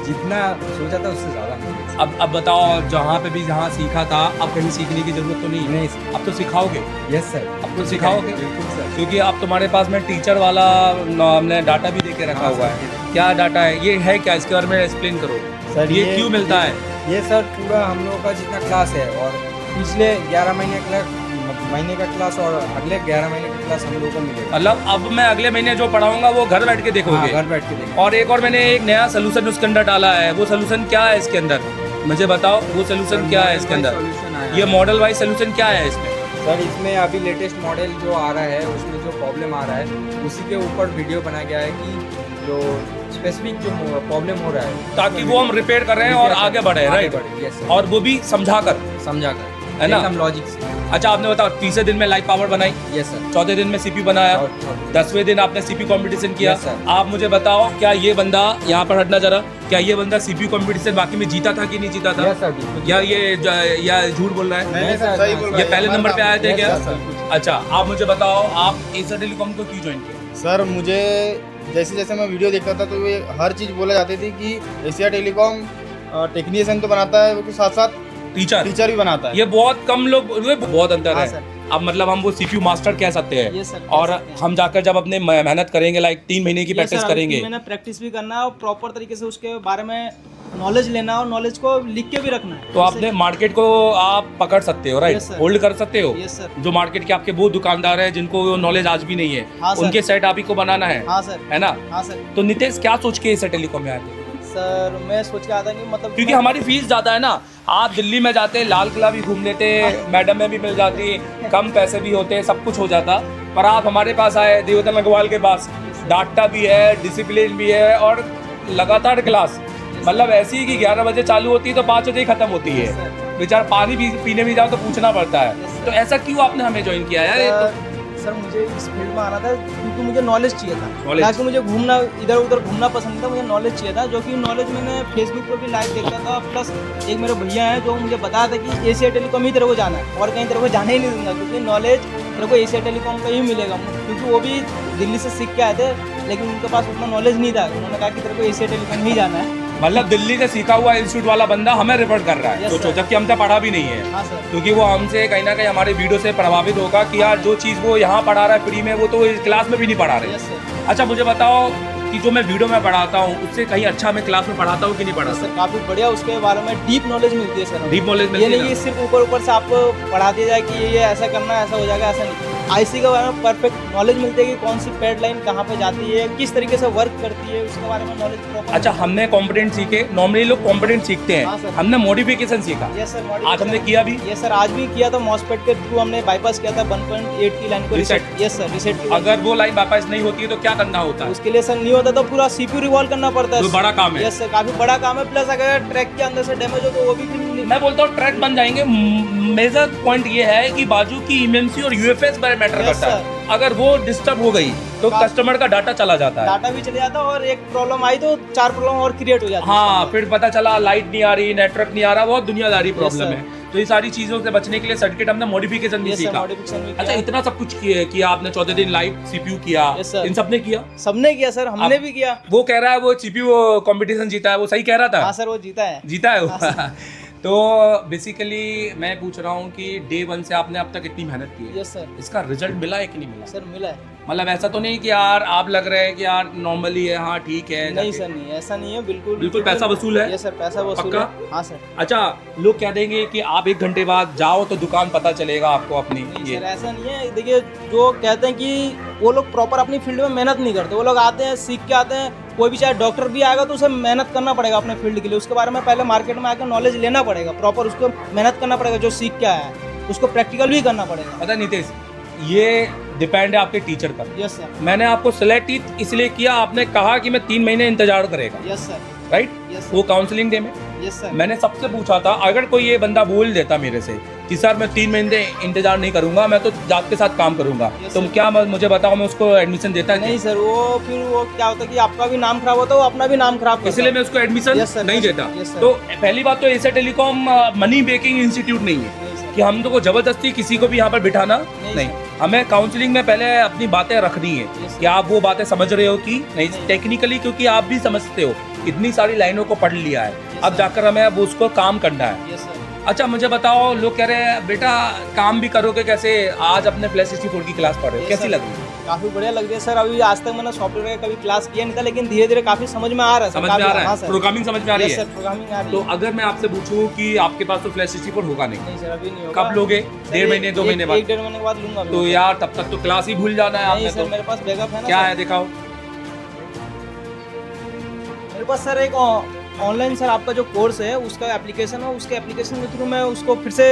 जितना सोचा था उससे ज़्यादा मिलेगा। अब बताओ, जहाँ पे भी जहाँ सीखा था, अब कहीं सीखने की जरूरत तो नहीं है? नहीं सर। अब तो सिखाओगे? Yes sir. अब तो सिखाओगे? बिल्कुल सर। क्योंकि अब तुम्हारे पास में टीचर वाला हमने डाटा भी दे के रखा हाँ, हुआ सर। है। क्या डाटा है ये? है क्या? इसके बारे में एक्सप्लेन करो सर, ये क्यों मिलता है? ये सर पूरा हम लोगों का जितना क्लास है, और पिछले 11 महीने का क्लास और अगले 11 महीने का क्लास हम लोगों को मिलेगा। मतलब अब मैं अगले महीने जो पढ़ाऊंगा वो घर बैठ के हाँ, देखोगे? घर बैठ के देखेंगे। और एक और मैंने एक नया सोल्यूशन उसके अंदर डाला है, वो सोल्यूशन क्या है इसके अंदर? मुझे बताओ वो सोल्यूशन क्या है इसके अंदर? ये मॉडल वाइज सोल्यूशन क्या है इसमें? सर इसमें अभी लेटेस्ट मॉडल जो आ रहा है, उसमें जो प्रॉब्लम आ रहा है उसी के ऊपर वीडियो बनाया गया है कि जो स्पेसिफिक जो प्रॉब्लम हो रहा है, ताकि वो हम रिपेयर कर रहे हैं और आगे बढ़े, राइट? यस और वो भी समझा कर, समझा कर, है ना? एकदम लॉजिक से। अच्छा, आपने बताओ, तीसरे दिन में लाइव पावर बनाई, यस सर। चौथे दिन में CPU बनाया, और 10वें दिन आपने CPU कंपटीशन किया। Yes, sir. आप मुझे बताओ, क्या ये बंदा, यहाँ पर हटना जरा, क्या ये बंदा CPU कंपटीशन बाकी में जीता था कि नहीं जीता था? यस सर, बिल्कुल। या झूठ बोल रहा है? नहीं सर, सही बोल रहा ये है। पहले नंबर पे आए थे क्या? Yes, sir। अच्छा, आप मुझे बताओ, आप एशिया टेलीकॉम को क्यों ज्वाइन किया? सर मुझे जैसे जैसे मैं वीडियो देखता था तो ये हर चीज़ बोला जाती थी कि एशिया टेलीकॉम टेक्नीशियन तो बनाता है, उसके साथ साथ टीचर टीचर भी बनाता है। ये बहुत कम लोग, ये बहुत अंतर हाँ, है। सर। अब मतलब हम वो CPU मास्टर कह सकते हैं। ये सर, कह और सकते हैं। हम जाकर जब अपने मेहनत करेंगे, लाइक 3 महीने की प्रैक्टिस करेंगे, मैंने प्रैक्टिस भी करना है और प्रॉपर तरीके से उसके बारे में नॉलेज लेना है और नॉलेज को लिख के भी रखना है। तो आपने मार्केट को आप पकड़ सकते हो, राइट? Yes, sir. होल्ड कर सकते हो। Yes sir. जो मार्केट के आपके वो दुकानदार हैं जिनको वो नॉलेज आज भी नहीं है, हाँ, सर। उनके सेट आप ही को बनाना है, हाँ सर। है ना? हाँ सर। तो नितेश, क्या सोच के इस टेलीकॉम में आए थे? सर मैं सोच के आता कि मतलब क्योंकि हमारी फीस ज़्यादा है ना। आप दिल्ली में जाते, लाल किला भी घूम लेते, मैडम में भी मिल जाती, कम पैसे भी होते, सब कुछ हो जाता, पर आप हमारे पास आए, देवता अग्रवाल के पास। डाटा भी है, डिसिप्लिन भी है, और लगातार क्लास, मतलब ऐसी ही कि 11 बजे चालू होती है तो 5 बजे ही खत्म होती है। बेचारा पानी भी पीने भी जाओ तो पूछना पड़ता है। तो ऐसा क्यों आपने हमें ज्वाइन किया यार? ये तो सर मुझे इस फील्ड में आना था क्योंकि मुझे नॉलेज चाहिए था, Knowledge। ताकि मुझे घूमना इधर उधर घूमना पसंद था, मुझे नॉलेज चाहिए था, जो कि नॉलेज मैंने फेसबुक पर भी लाइव देखा था। प्लस एक मेरे भैया हैं जो मुझे बताया था कि एशिया टेलीकॉम ही तेरे को जाना है और कहीं तेरे को जाने ही नहीं दूंगा, क्योंकि नॉलेज तेरे को एशिया टेलीकॉम का ही मिलेगा, क्योंकि वो भी दिल्ली से सीख के आए थे, लेकिन उनके पास उतना नॉलेज नहीं था। उन्होंने कहा कि तेरे को एशिया टेलीकॉम ही जाना है। मतलब दिल्ली से सीखा हुआ इंस्टीट्यूट वाला बंदा हमें रिपोर्ट कर रहा है, Yes, सोचो, sir। जबकि हमसे पढ़ा भी नहीं है। हाँ सर, क्योंकि वो हमसे कहीं ना कहीं हमारे वीडियो से प्रभावित होगा कि यार जो चीज़ वो यहाँ पढ़ा रहा है फ्री में, वो तो इस क्लास में भी नहीं पढ़ा रहे। Yes sir. अच्छा मुझे बताओ कि जो मैं वीडियो में पढ़ाता हूँ उससे कहीं अच्छा मैं क्लास में पढ़ाता हूँ कि नहीं पढ़ाता? सर काफ़ी बढ़िया उसके बारे में डीप नॉलेज मिलती है सर हमें। डीप नॉलेज ये मिलती नहीं है कि ना? सिर्फ ऊपर ऊपर से आपको पढ़ा दिया जाए कि ये ऐसा करना है, ऐसा हो जाएगा, ऐसा नहीं। आईसी के बारे में परफेक्ट नॉलेज मिलती है कि कौन सी पैड लाइन कहाँ पे जाती है, किस तरीके से वर्क करती है, उसके बारे में नॉलेज प्रॉपर। अच्छा हमने कॉम्पिटेंट सीखे, नॉर्मली लोग कॉम्पिटेंट सीखते हाँ, हैं, सर। हमने मॉडिफिकेशन सीखा। यस सर, आज हमने किया भी। ये सर आज भी किया था, मॉसफेट के थ्रू हमने बाईपास किया था 1.8 की लाइन को Reset। Reset. Yes sir, reset की अगर वो लाइन बाईपास नहीं होती है तो क्या करना होता है? उसके लिए सर नहीं होता तो पूरा सीपीयू रिवॉल्व करना पड़ता है। तो बड़ा काम है। यस सर, काफी बड़ा काम है। प्लस अगर ट्रैक के अंदर से डैमेज हो तो वो भी फिर मैं बोलता हूँ ट्रैक बन जाएंगे। मेजर पॉइंट ये है कि बाजू की इमेंसी और यूएफएस मैटर Yes, करता है। अगर वो डिस्टर्ब हो गई तो कस्टमर का डाटा चला जाता है। डाटा भी चले जाता है और एक प्रॉब्लम आई तो 4 प्रॉब्लम और क्रिएट हो जाती है। हाँ, फिर पता चला लाइट नहीं आ रही, नेटवर्क नहीं आ रहा, बहुत दुनियादारी प्रॉब्लम sir। है। तो ये सारी चीजों से बचने के लिए सर्किट हमने मॉडिफिकेशन भी Yes, sir, सीखा। modification भी अच्छा किया। इतना सब कुछ किया आपने, 14 दिन लाइव सीपीयू किया, Yes, sir। इन सब ने किया। सबने किया सर, हमने अब- भी किया। वो कह रहा है वो सीपीयू कंपटीशन जीता है, वो सही कह रहा था? हाँ सर, वो जीता है। जीता है वो। तो बेसिकली मैं पूछ रहा हूँ कि डे 1 से आपने अब तक इतनी मेहनत की है, यस सर। इसका रिजल्ट मिला है कि नहीं मिला? सर मिला है। मतलब ऐसा तो नहीं कि यार आप लग रहे हैं कि यार नॉर्मली है, हाँ ठीक है नहीं जाके। सर, नहीं ऐसा नहीं है, बिल्कुल बिल्कुल पैसा वसूल है? ये सर पैसा वसूल पक्का? है। हाँ सर। अच्छा लोग कह देंगे कि आप 1 घंटे बाद जाओ तो दुकान पता चलेगा आपको अपनी, नहीं ये सर ऐसा नहीं है। देखिए जो कहते हैं कि वो लोग प्रॉपर अपनी फील्ड में मेहनत नहीं करते, वो लोग आते हैं सीख के आते हैं। कोई भी चाहे डॉक्टर भी आएगा तो उसे मेहनत करना पड़ेगा अपने फील्ड के लिए, उसके बारे में पहले मार्केट में आकर नॉलेज लेना पड़ेगा, प्रॉपर उसको मेहनत करना पड़ेगा। जो सीख के आया है उसको प्रैक्टिकल भी करना पड़ेगा। पता है नीतीश, ये डिपेंड है आपके टीचर पर। यस सर, मैंने आपको सेलेक्ट ही इसलिए किया, आपने कहा कि मैं 3 महीने इंतजार करेगा, यस सर, राइट? यस वो काउंसलिंग डे में यस सर। मैंने सबसे पूछा था, अगर कोई ये बंदा बोल देता मेरे से कि सर मैं 3 महीने इंतजार नहीं करूंगा, मैं तो आपके साथ काम करूंगा, Yes, तो sir। क्या मुझे बताओ मैं उसको एडमिशन देता है? नहीं सर, वो फिर वो क्या होता है कि आपका भी नाम खराब होता है, वो अपना भी नाम खराब करता है। इसलिए मैं उसको एडमिशन Yes, sir, नहीं yes, देता। yes, sir। तो पहली बात तो Asia telecom money making institute नहीं है नहीं सर, कि हम तो को जबरदस्ती किसी को भी यहाँ पर बिठाना नहीं, नहीं। हमें काउंसलिंग में पहले अपनी बातें रखनी है Yes, sir। कि आप वो बातें समझ रहे हो कि नहीं नहीं। टेक्निकली, क्योंकि आप भी समझते हो इतनी सारी लाइनों को पढ़ लिया है, Yes, अब sir। जाकर हमें अब उसको काम करना है। Yes sir. अच्छा मुझे बताओ, लोग कह रहे हैं बेटा काम भी करोगे कैसे? आज अपने फ्लैश 64 की क्लास पढ़ रहे हो, Yes, कैसी sir। लगी? काफी बढ़िया लग रही है सर। अभी आज तक मैंने सॉफ्टवेयर का कभी क्लास किया नहीं था, लेकिन धीरे धीरे काफी समझ में आ रहा है सर। समझ में आ हाँ रहा है? सर। प्रोग्रामिंग समझ में आ रही Yes, है? sir, प्रोग्रामिंग आ रही तो है। अगर मैं आपसे पूछूं कि आपके पास तो फ्लैश 64 होगा नहीं, नहीं सर, अभी नहीं होगा। कब लोगे? सर, 1.5 महीने 2 महीने बाद? 1-1.5 महीने के बाद लूंगा मैं। तो यार तब तक तो क्लास ही भूल जाना है नहीं आपने। सर, तो मेरे पास बैकअप है ना क्या सर। है दिखाओ? मेरे पास सर एक ऑनलाइन सर आपका जो कोर्स है उसका एप्लीकेशन है, उसके एप्लीकेशन के थ्रू मैं उसको फिर से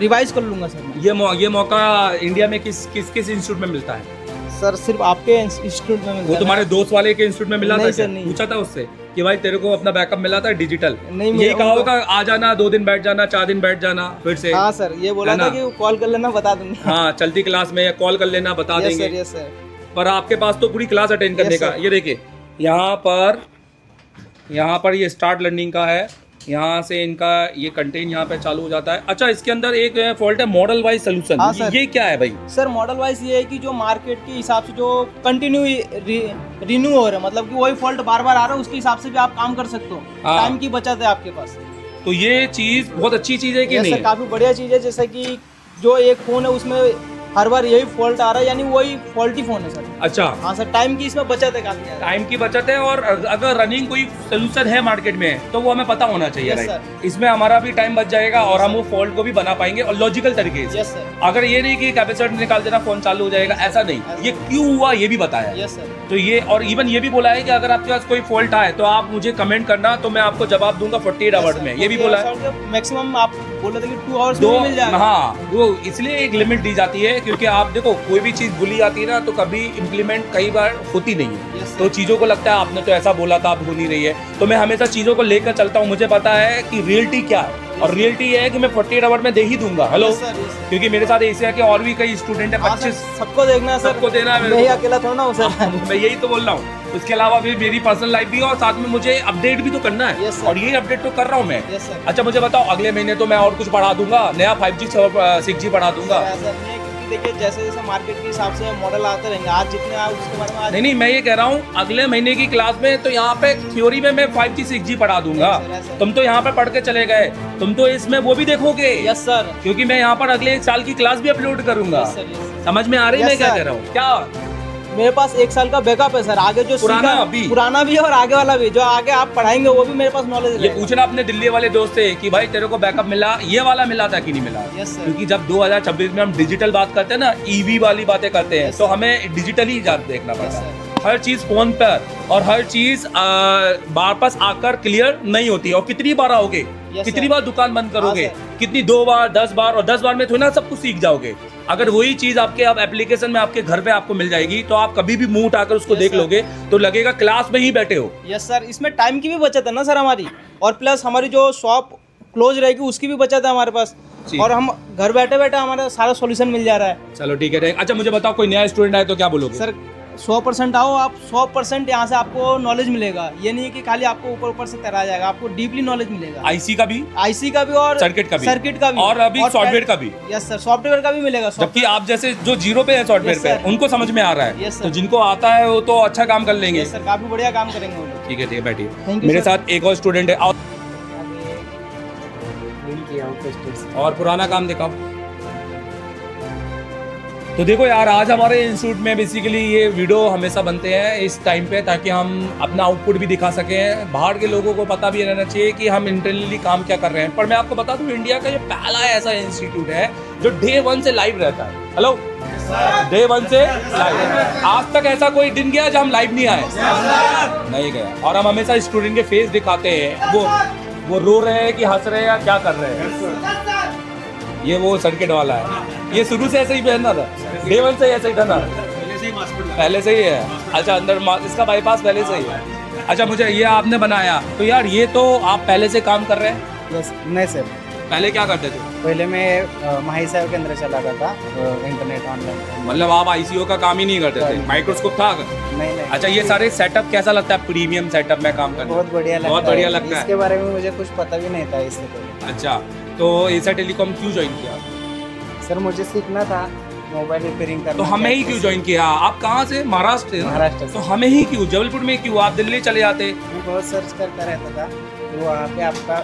रिवाइज कर लूंगा सर मैं। ये मौका इंडिया में किस इंस्टीट्यूट में मिलता है? सर सिर्फ आपके इंस्टीट्यूट में मिलता वो है। तुम्हारे दोस्त वाले के इंस्टीट्यूट में मिला नहीं था सर, क्या? नहीं। पूछा था उससे कि भाई तेरे को अपना बैकअप मिला था डिजिटल? नहीं, यही मेरे- कहा उनको- होगा आ जाना, 2 दिन बैठ जाना, 4 दिन बैठ जाना फिर से। हाँ सर, ये बोला है था ना? कि कॉल कर लेना, बता दूंगा। हाँ चलती क्लास में कॉल कर लेना, बता यस देंगे। Sir, yes sir. पर आपके पास तो पूरी क्लास अटेंड करने Yes, का। sir। ये देखिए यहाँ पर ये स्टार्ट लर्निंग का है, यहाँ से इनका ये कंटेंट यहाँ पे चालू हो जाता है। अच्छा इसके अंदर एक फॉल्ट है मॉडल वाइज सोल्यूशन। हाँ, सर। ये क्या है भाई? सर मॉडल वाइज ये है कि जो मार्केट के हिसाब से जो कंटिन्यू रिन्यू हो रहा है, मतलब कि वही फॉल्ट बार बार आ रहा है, उसके हिसाब से भी आप काम कर सकते हो। हाँ। टाइम की बचत है आपके पास। तो ये चीज बहुत अच्छी चीज है कि ये नहीं सर है? काफी बढ़िया चीज है। जैसे कि जो एक फोन है उसमें हर बार यही फॉल्ट आ रहा है, यानी वही फॉल्टी फोन है सर। अच्छा हाँ सर, टाइम की इसमें बचत है काफी ज्यादा। टाइम की बचत है, और अगर रनिंग कोई सोल्यूशन है मार्केट में तो वो हमें पता होना चाहिए, Yes, राइट? sir। इसमें हमारा भी टाइम बच जाएगा और हम वो फॉल्ट को भी बना पाएंगे और लॉजिकल तरीके से। यस सर, अगर ये नहीं कि कैपेसिटर निकाल देना फोन चालू हो जाएगा, ऐसा नहीं। ऐसा ये क्यों हुआ ये भी बताया। Yes sir. तो ये, और इवन ये भी बोला है कि अगर आपके पास कोई फॉल्ट आए तो आप मुझे कमेंट करना, तो मैं आपको जवाब दूंगा 48 आवर्स में, ये भी बोला है। मैक्सिमम आप बोल रहे थे कि 2 आवर्स दो, में मिल जाएगा। हाँ वो इसलिए एक लिमिट दी जाती है, क्योंकि आप देखो कोई भी चीज भूली जाती है ना तो कभी इम्प्लीमेंट कई बार होती नहीं है। Yes, sir। तो चीज़ों को लगता है आपने तो ऐसा बोला था, अब हो नहीं रही है। तो मैं हमेशा चीज़ों को लेकर चलता हूँ, मुझे पता है कि रियलिटी क्या है। और रियलिटी ये है कि मैं 48 आवर में दे ही दूंगा। Hello, Yes, sir, yes, sir. क्योंकि मेरे साथ एशिया के और भी कई स्टूडेंट है, हाँ, सर, 25 सबको देखना है सर, सबको देना है मेरे मैं ही को। अकेला थोड़ा ना हूँ सर। मैं यही तो बोल रहा हूँ। उसके अलावा भी मेरी पर्सनल लाइफ भी है और साथ में मुझे अपडेट भी तो करना है। Yes, sir. और यही अपडेट तो कर रहा हूँ मैं। Yes, sir. अच्छा मुझे बताओ, अगले महीने तो मैं और कुछ बढ़ा दूंगा, नया 5G 6G बढ़ा दूंगा। सर, ऐसा नहीं है, क्योंकि देखिए जैसे जैसे मार्केट के हिसाब से मॉडल आते रहेंगे, आज जितने आए उसके बारे में आज नहीं, मैं ये कह रहा हूँ अगले महीने की क्लास में तो यहाँ पे थ्योरी में मैं 5G 6G पढ़ा दूंगा। Yes, sir, yes, sir. तुम तो यहाँ पे पढ़ के चले गए, तुम तो इसमें वो भी देखोगे। यस सर, क्योंकि मैं यहाँ पर अगले 1 साल की क्लास भी अपलोड करूंगा। Yes sir, yes sir. समझ में आ रही है Yes, मैं क्या sir. कह रहा हूँ? क्या मेरे पास 1 साल का बैकअप है सर, आगे जो पुराना सीखा- भी? पुराना भी है और आगे वाला भी, जो आगे आप पढ़ाएंगे वो भी मेरे पास नॉलेज ये पूछना अपने दिल्ली वाले दोस्त से कि भाई तेरे को बैकअप मिला, ये वाला मिला था कि नहीं मिला? Yes, sir. क्योंकि जब 2026 में हम डिजिटल बात करते हैं ना, ईवी वाली बातें करते हैं, Yes, तो sir. हमें डिजिटली देखना पड़ता Yes, है। हर चीज फोन पर और हर चीज वापस आकर क्लियर नहीं होती है। और कितनी बार आओगे, Yes, कितनी sir. बार दुकान बंद करोगे, हाँ, कितनी 2 बार 10 बार, और 10 बार में थोड़ी ना सब कुछ सीख जाओगे। अगर वही चीज आपके अब एप्लीकेशन में आपके घर पे आपको मिल जाएगी तो आप कभी भी मुंह उठाकर उसको Yes, देख sir. लोगे तो लगेगा क्लास में ही बैठे हो। यस सर, इसमें टाइम की भी बचत है ना सर हमारी, और प्लस हमारी जो शॉप क्लोज रहेगी उसकी भी बचत है हमारे पास, जी। और हम घर बैठे बैठे हमारा सारा सॉल्यूशन मिल जा रहा है। चलो ठीक है। अच्छा मुझे बताओ, कोई नया स्टूडेंट आए तो क्या बोलोगे? सर 100% आओ आप, 100% यहाँ से आपको नॉलेज मिलेगा। ये नहीं है कि खाली आपको ऊपर ऊपर से तैरा जाएगा, आपको डीपली नॉलेज मिलेगा। आईसी का भी, आईसी का भी और सर्किट का भी और अभी सॉफ्टवेयर का भी। यस सर, सॉफ्टवेयर का भी मिलेगा। जबकि आप जैसे जो जीरो पे है सॉफ्टवेयर Yes, पे, sir. उनको समझ में आ रहा है। Yes, sir. तो जिनको आता है वो तो अच्छा काम कर लेंगे। यस सर, काफी बढ़िया काम करेंगे वो लोग। ठीक है बैठिए। Thank you, मेरे sir. साथ एक और स्टूडेंट है, आओ। और पुराना काम दिखाओ। तो देखो यार, आज हमारे इंस्टीट्यूट में बेसिकली ये वीडियो हमेशा बनते हैं इस टाइम पे, ताकि हम अपना आउटपुट भी दिखा सकें। बाहर के लोगों को पता भी रहना चाहिए कि हम इंटरनली काम क्या कर रहे हैं। पर मैं आपको बता दूं, इंडिया का ये पहला ऐसा इंस्टीट्यूट है जो डे 1 से लाइव रहता है। हेलो, डे 1 से लाइव। आज तक ऐसा कोई दिन गया जब हम लाइव नहीं आए? नहीं गया। और हम हमेशा स्टूडेंट के फेस दिखाते हैं, वो रो रहे हैं कि हंस रहे हैं या क्या कर रहे हैं। ये वो सर्किट वाला है, ये शुरू से ऐसे ही पहनना था, डे 1 से ऐसे ही था ना, पहले से ही है। अच्छा, अंदर इसका बाईपास पहले से ही है। अच्छा, मुझे ये आपने बनाया, तो यार ये तो आप पहले से काम कर रहे हैं? यस, नहीं सर, पहले क्या करते थे? पहले मैं माही साहब के अंदर चलाता था इंटरनेट ऑनलाइन। मतलब आप आईसीओ का काम ही नहीं करते थे, माइक्रोस्कोप था? नहीं नहीं, अच्छा, ये सारे सेटअप कैसा लगता है? प्रीमियम सेटअप में काम करना बहुत बढ़िया लगता बहुत बढ़िया लगता है। इसके बारे में मुझे कुछ पता भी नहीं था इससे पहले। अच्छा, तो एशिया टेलीकॉम क्यों ज्वाइन किया? सर मुझे सीखना था मोबाइल रिपेयरिंग करना। तो हमें ही क्यों ज्वाइन किया? आप कहाँ से? महाराष्ट्र से ना? महाराष्ट्र से। तो हमें ही क्यों? जबलपुर में क्यों? आप दिल्ली चले जाते। मैं बहुत सर्च करता रहता था, तो वहाँ पे आपका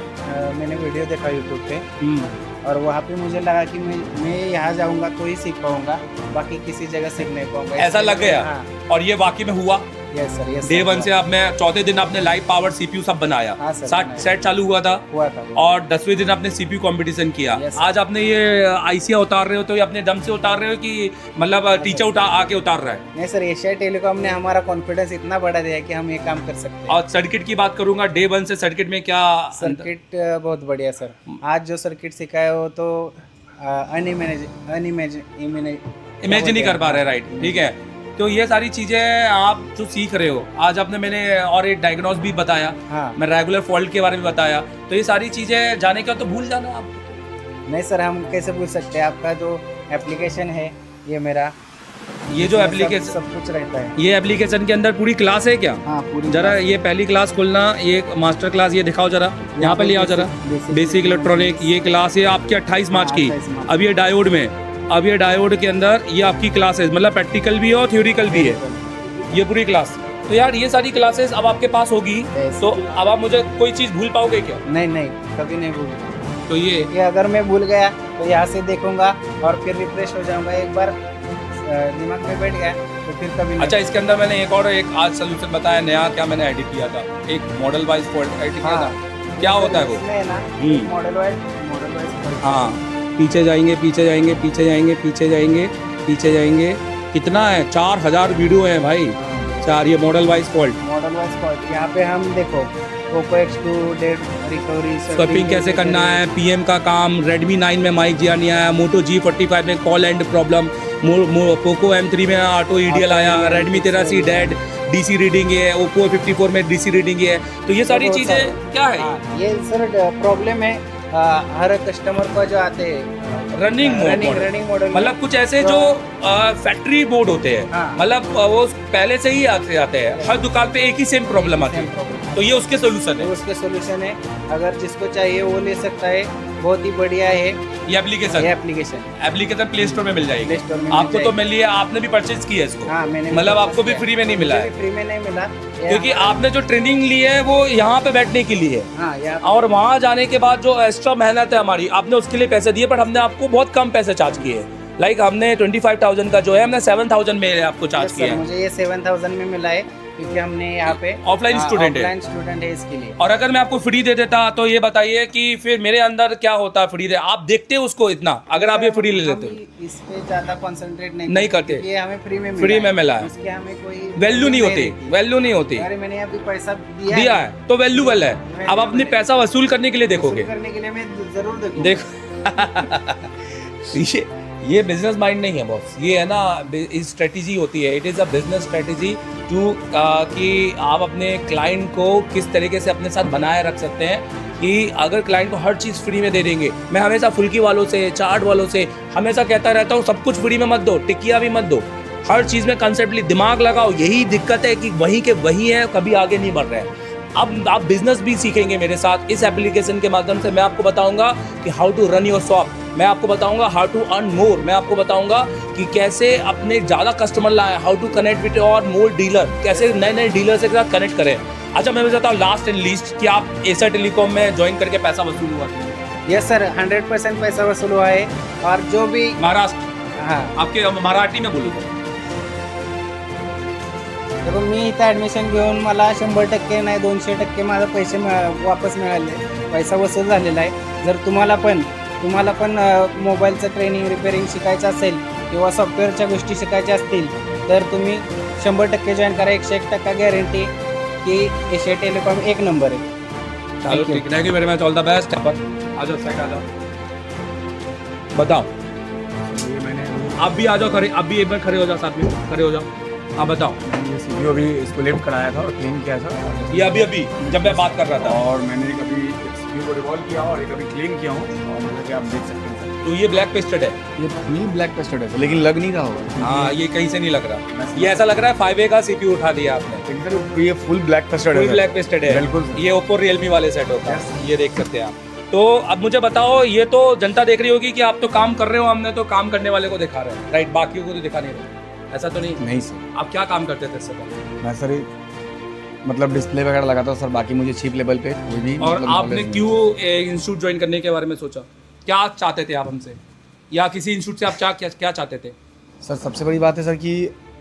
मैंने वीडियो देखा यूट्यूब पे, और वहाँ पे मुझे लगा कि मैं यहाँ जाऊँगा तो ही सीख पाऊँगा, बाकी किसी जगह सीख नहीं पाऊँगा। ऐसा लग गया? हाँ, और ये वाकई में हुआ? Yes sir, yes day sir, 1 से अब मैं चौथे दिन आपने लाइव पावर सीपीयू सब बनाया, हाँ सर, साथ बनाया। सेट चालू हुआ था, हुआ था। और 10वें दिन आपने सीपीयू कंपटीशन किया। Yes, sir. आज आपने ये आईसीआ उतार रहे हो तो ये अपने दम से उतार रहे हो कि मतलब टीचर आके उतार रहा है? नहीं सर, एशिया टेलीकॉम ने हमारा कॉन्फिडेंस इतना बढ़ा दिया कि हम ये काम कर सकते हैं। और सर्किट की बात करूंगा, डे 1 से सर्किट में क्या सर्किट बहुत बढ़िया सर, आज जो सर्किट सिखाया वो तो इमेजिन नहीं कर पा रहे, राइट? ठीक है। तो ये सारी चीजें आप जो सीख रहे हो, आज आपने मैंने और एक डायग्नोस भी बताया, हाँ। मैं रेगुलर फॉल्ट के बारे में बताया, तो ये सारी चीजें जाने के बाद तो भूल जाना आप। नहीं सर, हम कैसे भूल सकते हैं? आपका जो एप्लीकेशन है ये मेरा, ये जो इसमें एप्लीकेशन, सब कुछ रहता है। ये एप्लीकेशन के अंदर पूरी क्लास है क्या? हाँ, पूरी जरा क्लास। ये पहली क्लास खोलना, ये मास्टर क्लास, ये दिखाओ जरा, यहाँ पे ले आओ जरा। बेसिक इलेक्ट्रॉनिक, ये क्लास है आपकी 28 मार्च की। 28 मार्च। अब ये डायोड में, अब ये डायोड के अंदर ये आपकी क्लास है, मतलब प्रैक्टिकल भी है और थ्योरिकल भी है, ये पूरी क्लास। तो यार ये सारी क्लासेस अब आपके पास होगी, Yes. तो अब आप मुझे कोई चीज़ भूल पाओगे क्या? नहीं नहीं, कभी नहीं भूल। तो ये अगर मैं भूल गया तो यहाँ से देखूंगा और फिर रिफ्रेश हो जाऊंगा। एक बार दिमाग में बैठ गया तो फिर कभी नहीं। अच्छा, इसके अंदर मैंने एक आज सोल्यूशन बताया नया, क्या मैंने एडिट किया था, एक मॉडल वाइज फॉल्ट एडिट किया हाँ। था। क्या होता है वो? इसमें है ना, मॉडल वाइज हाँ, पीछे जाएंगे, पीछे जाएंगे, पीछे जाएंगे, पीछे जाएंगे, पीछे जाएंगे, कितना है? 4000 वीडियो है भाई, 4। ये model wise fault, model wise fault. यहाँ पे हम देखो Poco X2 date recovery, swapping कैसे करना है, पीएम का काम, Redmi 9 में माइक जिया नहीं आया, Moto G45 में call and problem, Poco M3 में ऑटो ईडीएल आया, Redmi 13C dead, DC reading है, Oppo 54 में डीसी रीडिंग है। तो ये सारी चीज़ें क्या है? ये सर प्रॉब्लम है हर कस्टमर को जो आते हैं रनिंग रनिंग मॉडल मतलब कुछ ऐसे जो फैक्ट्री मोड होते हैं, हाँ। मतलब वो पहले से ही आते हैं, हर दुकान पे एक ही सेम प्रॉब्लम आती है, तो ये उसके सोल्यूशन है। उसके सॉल्यूशन है, अगर जिसको चाहिए वो ले सकता है, बहुत ही बढ़िया है ये एप्लीकेशन एप्लीकेशन प्ले स्टोर में मिल जाएगी। प्ले स्टोर में आपको तो मिल लिया, आपने भी परचेज किया इसको? हाँ, मैंने मतलब आपको भी फ्री में नहीं मिला है? फ्री में नहीं मिला, क्योंकि आपने जो ट्रेनिंग ली है वो यहाँ पे बैठने के लिए है, हाँ, यहाँ और वहाँ जाने के बाद जो एक्स्ट्रा मेहनत है हमारी, आपने उसके लिए पैसे दिए, बट हमने आपको बहुत कम पैसे चार्ज किए। लाइक हमने 25,000 का जो है हमने 7,000 में आपको चार्ज किया है। मुझे ये 7,000 में मिला है, क्योंकि हमने यहाँ पे ऑफलाइन स्टूडेंट है इसके लिए। और अगर मैं आपको फ्री दे देता तो ये बताइए कि फिर मेरे अंदर क्या होता? फ्री दे आप देखते हो उसको इतना, अगर आप ये फ्री ले लेते हो? इस पे ज्यादा कंसंट्रेट नहीं करते, ये हमें फ्री में मिला है, इसके हमें कोई वैल्यू नहीं होती। अरे मैंने अभी पैसा दिया है तो वैल्यूबल है, अब अपने पैसा वसूल करने के लिए देखोगे, करने के लिए मैं जरूर देखो ये बिजनेस माइंड नहीं है बॉस, ये है ना स्ट्रेटेजी होती है। It is a business strategy to कि आप अपने क्लाइंट को किस तरीके से अपने साथ बनाए रख सकते हैं, कि अगर क्लाइंट को हर चीज़ फ्री में दे देंगे। मैं हमेशा फुल्की वालों से, चाट वालों से हमेशा कहता रहता हूँ, सब कुछ फ्री में मत दो, टिकिया भी मत दो, हर चीज़ में कंसेप्टली दिमाग लगाओ। यही दिक्कत है कि वहीं के वहीं है, कभी आगे नहीं बढ़ रहे हैं। अब आप बिजनेस भी सीखेंगे मेरे साथ इस एप्लीकेशन के माध्यम से। मैं आपको बताऊंगा कि how to run your shop, मैं आपको बताऊंगा हाउ टू अर्न मोर, मैं आपको बताऊंगा कि कैसे अपने ज़्यादा कस्टमर लाएं, हाउ टू कनेक्ट विद और मोर डीलर, कैसे नए डीलर से साथ कनेक्ट करें। अच्छा मैं बताता हूँ लास्ट एंड लीस्ट कि आप एशिया टेलीकॉम में ज्वाइन करके पैसा वसूल हुआ? यस सर, 100% पैसा वसूल हुआ है। और जो भी महाराष्ट्र, हाँ, आपके मराठी में बोलू देखो मी इथं ॲडमिशन घेऊन मला 100% नाही 200% माझे पैसे वापस मिळाले, पैसा वसूल झालेला आहे। जर तुम्हाला पण मोबाईलचं ट्रेनिंग रिपेअरिंग शिकायचं असेल किंवा सॉफ्टवेअरच्या गोष्टी शिकायच्या असतील तर तुम्ही 100% जॉईन करा। 101% गॅरंटी की एशिया टेलिकॉम एक नंबर है। चलो ठीक, thank you very much, all the best. आ जाओ साइड आ जाओ, बताओ। आप भी आ जाओ, खड़े आप भी एक बार खड़े हो जाओ, साथ में खड़े हो जाओ। हाँ बताओ। ये सीपीयू अभी इसको लिफ्ट कराया था और क्लीन किया था, ये अभी जब मैं बात कर रहा था, और मैंने कभी सीपीयू को रिवॉल्व किया और एक अभी क्लीन किया हूँ, और मतलब कि आप देख सकते हैं सर। तो ये ब्लैक पेस्टेड है, ये फुली ब्लैक पेस्टेड है, लेकिन लग नहीं रहा होगा। हाँ ये कहीं से नहीं लग रहा, ये ऐसा लग रहा है 5A का CPU उठा दिया आपने। लेकिन सर ये फुल ब्लैक पेस्टेड है, फुल ब्लैक पेस्टेड है, बिल्कुल। ये ओप्पो रियलमी वाले सेट होता है, ये देख सकते हैं आप। तो अब मुझे बताओ, ये तो जनता देख रही होगी कि आप तो काम कर रहे हो, हमने तो काम करने वाले को दिखा रहे हैं, राइट, बाकियों को तो दिखा नहीं रहे, ऐसा तो नहीं सर। आप क्या काम करते थे इससे पहले? मैं सर मतलब डिस्प्ले वगैरह लगाता हूँ सर, बाकी मुझे चीप लेवल पे कोई भी और मतलब आपने knowledge क्यों इंस्टीट्यूट ज्वाइन करने के बारे में सोचा? क्या चाहते थे आप हमसे, या किसी इंस्टीट्यूट से आप क्या चाहते थे? सर सबसे बड़ी बात है सर कि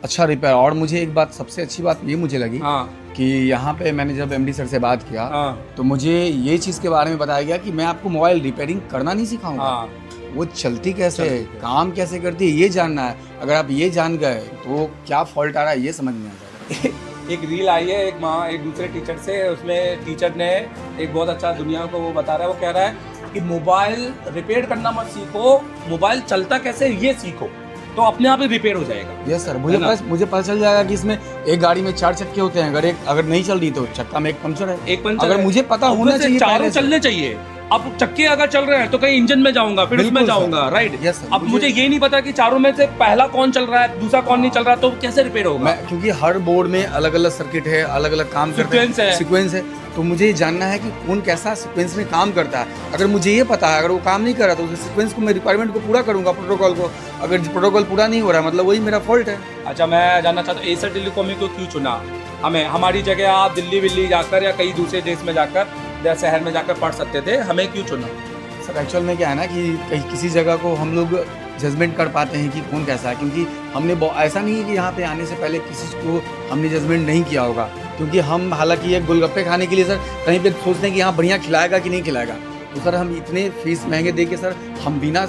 अच्छा रिपेयर, और मुझे एक बात सबसे अच्छी बात ये मुझे लगी कि यहाँ पे मैंने जब एमडी सर से बात किया तो मुझे ये चीज़ के बारे में बताया गया कि मैं आपको मोबाइल रिपेयरिंग करना नहीं सिखाऊंगा, वो चलती कैसे है, काम कैसे करती है, ये जानना है। अगर आप ये जान गए तो क्या फॉल्ट आ रहा है ये समझ में आ जाएगा। एक रील आई है एक दूसरे टीचर से, उसमें टीचर ने एक बहुत अच्छा दुनिया को वो बता रहा है, वो कह रहा है कि मोबाइल रिपेयर करना मत सीखो, मोबाइल चलता कैसे ये सीखो, तो अपने आप ही रिपेयर हो जाएगा। यस सर, मुझे पता चल जाएगा कि इसमें एक गाड़ी में 4 चक्के होते हैं, अगर नहीं चल रही तो चक्का में एक पंचर है, अगर मुझे पता होना चाहिए, चारों चलने चाहिए। अब चक्के अगर चल रहे हैं तो कहीं इंजन में जाऊंगा, फिर उसमें जाऊंगा, राइट। अब मुझे ये नहीं पता कि चारों में से पहला कौन चल रहा है, दूसरा कौन नहीं चल रहा, तो कैसे रिपेयर होगा? क्योंकि हर बोर्ड में अलग अलग सर्किट है, अलग अलग काम सीक्वेंस है, तो मुझे जानना है कि कौन कैसा सीक्वेंस में काम करता है। अगर मुझे ये पता है, अगर वो काम नहीं कर रहा तो उस सीक्वेंस को मैं रिक्वायरमेंट को पूरा करूंगा, प्रोटोकॉल को। अगर प्रोटोकॉल पूरा नहीं हो रहा मतलब वही मेरा फॉल्ट है। अच्छा मैं जानना चाहता हूँ एशिया टेलीकॉम को क्यों चुना? हमारी जगह आप दिल्ली जाकर या कई दूसरे देश में जाकर या शहर में जाकर पढ़ सकते थे, हमें क्यों चुना? सर एक्चुअल में क्या है ना कि कहीं किसी जगह को हम लोग जजमेंट कर पाते हैं कि कौन कैसा है, क्योंकि हमने ऐसा नहीं है कि यहाँ पे आने से पहले किसी को हमने जजमेंट नहीं किया होगा, क्योंकि हम हालांकि ये गोलगप्पे खाने के लिए सर कहीं पे सोचते हैं कि यहाँ बढ़िया खिलाएगा कि नहीं खिलाएगा, तो सर हम इतने फीस महंगे दे के सर हम बिना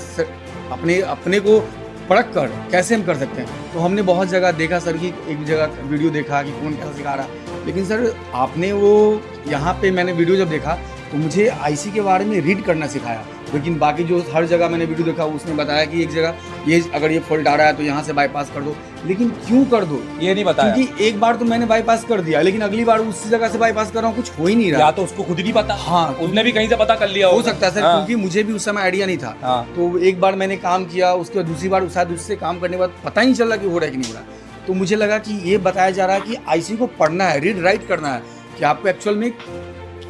अपने को परख कर कैसे हम कर सकते हैं। तो हमने बहुत जगह देखा सर कि एक जगह वीडियो देखा कि कौन कैसा सिखा रहा, लेकिन सर आपने वो यहाँ पे मैंने वीडियो जब देखा तो मुझे आईसी के बारे में रीड करना सिखाया, लेकिन बाकी जो हर जगह मैंने वीडियो देखा उसने बताया कि एक जगह ये अगर ये फॉल्ट आ रहा है तो यहाँ से बाईपास कर दो, लेकिन क्यों कर दो? ये नहीं बताया। क्योंकि एक बार तो मैंने बाईपास कर दिया, लेकिन अगली बार उसी जगह से बाईपास कर रहा हूँ, कुछ हो ही नहीं रहा। या तो उसको खुद ही नहीं पता, हाँ, उसने भी कहीं से पता कर लिया हो होगा। सकता है सर, हाँ। क्योंकि मुझे भी उस समय आइडिया नहीं था। हाँ। तो एक बार मैंने काम किया, उसके बाद दूसरी बार शायद उससे काम करने के बाद पता ही नहीं चल रहा कि हो रहा है कि नहीं हो रहा। तो मुझे लगा कि ये बताया जा रहा है कि आईसी को पढ़ना है, रीड राइट करना है, कि आपको एक्चुअल में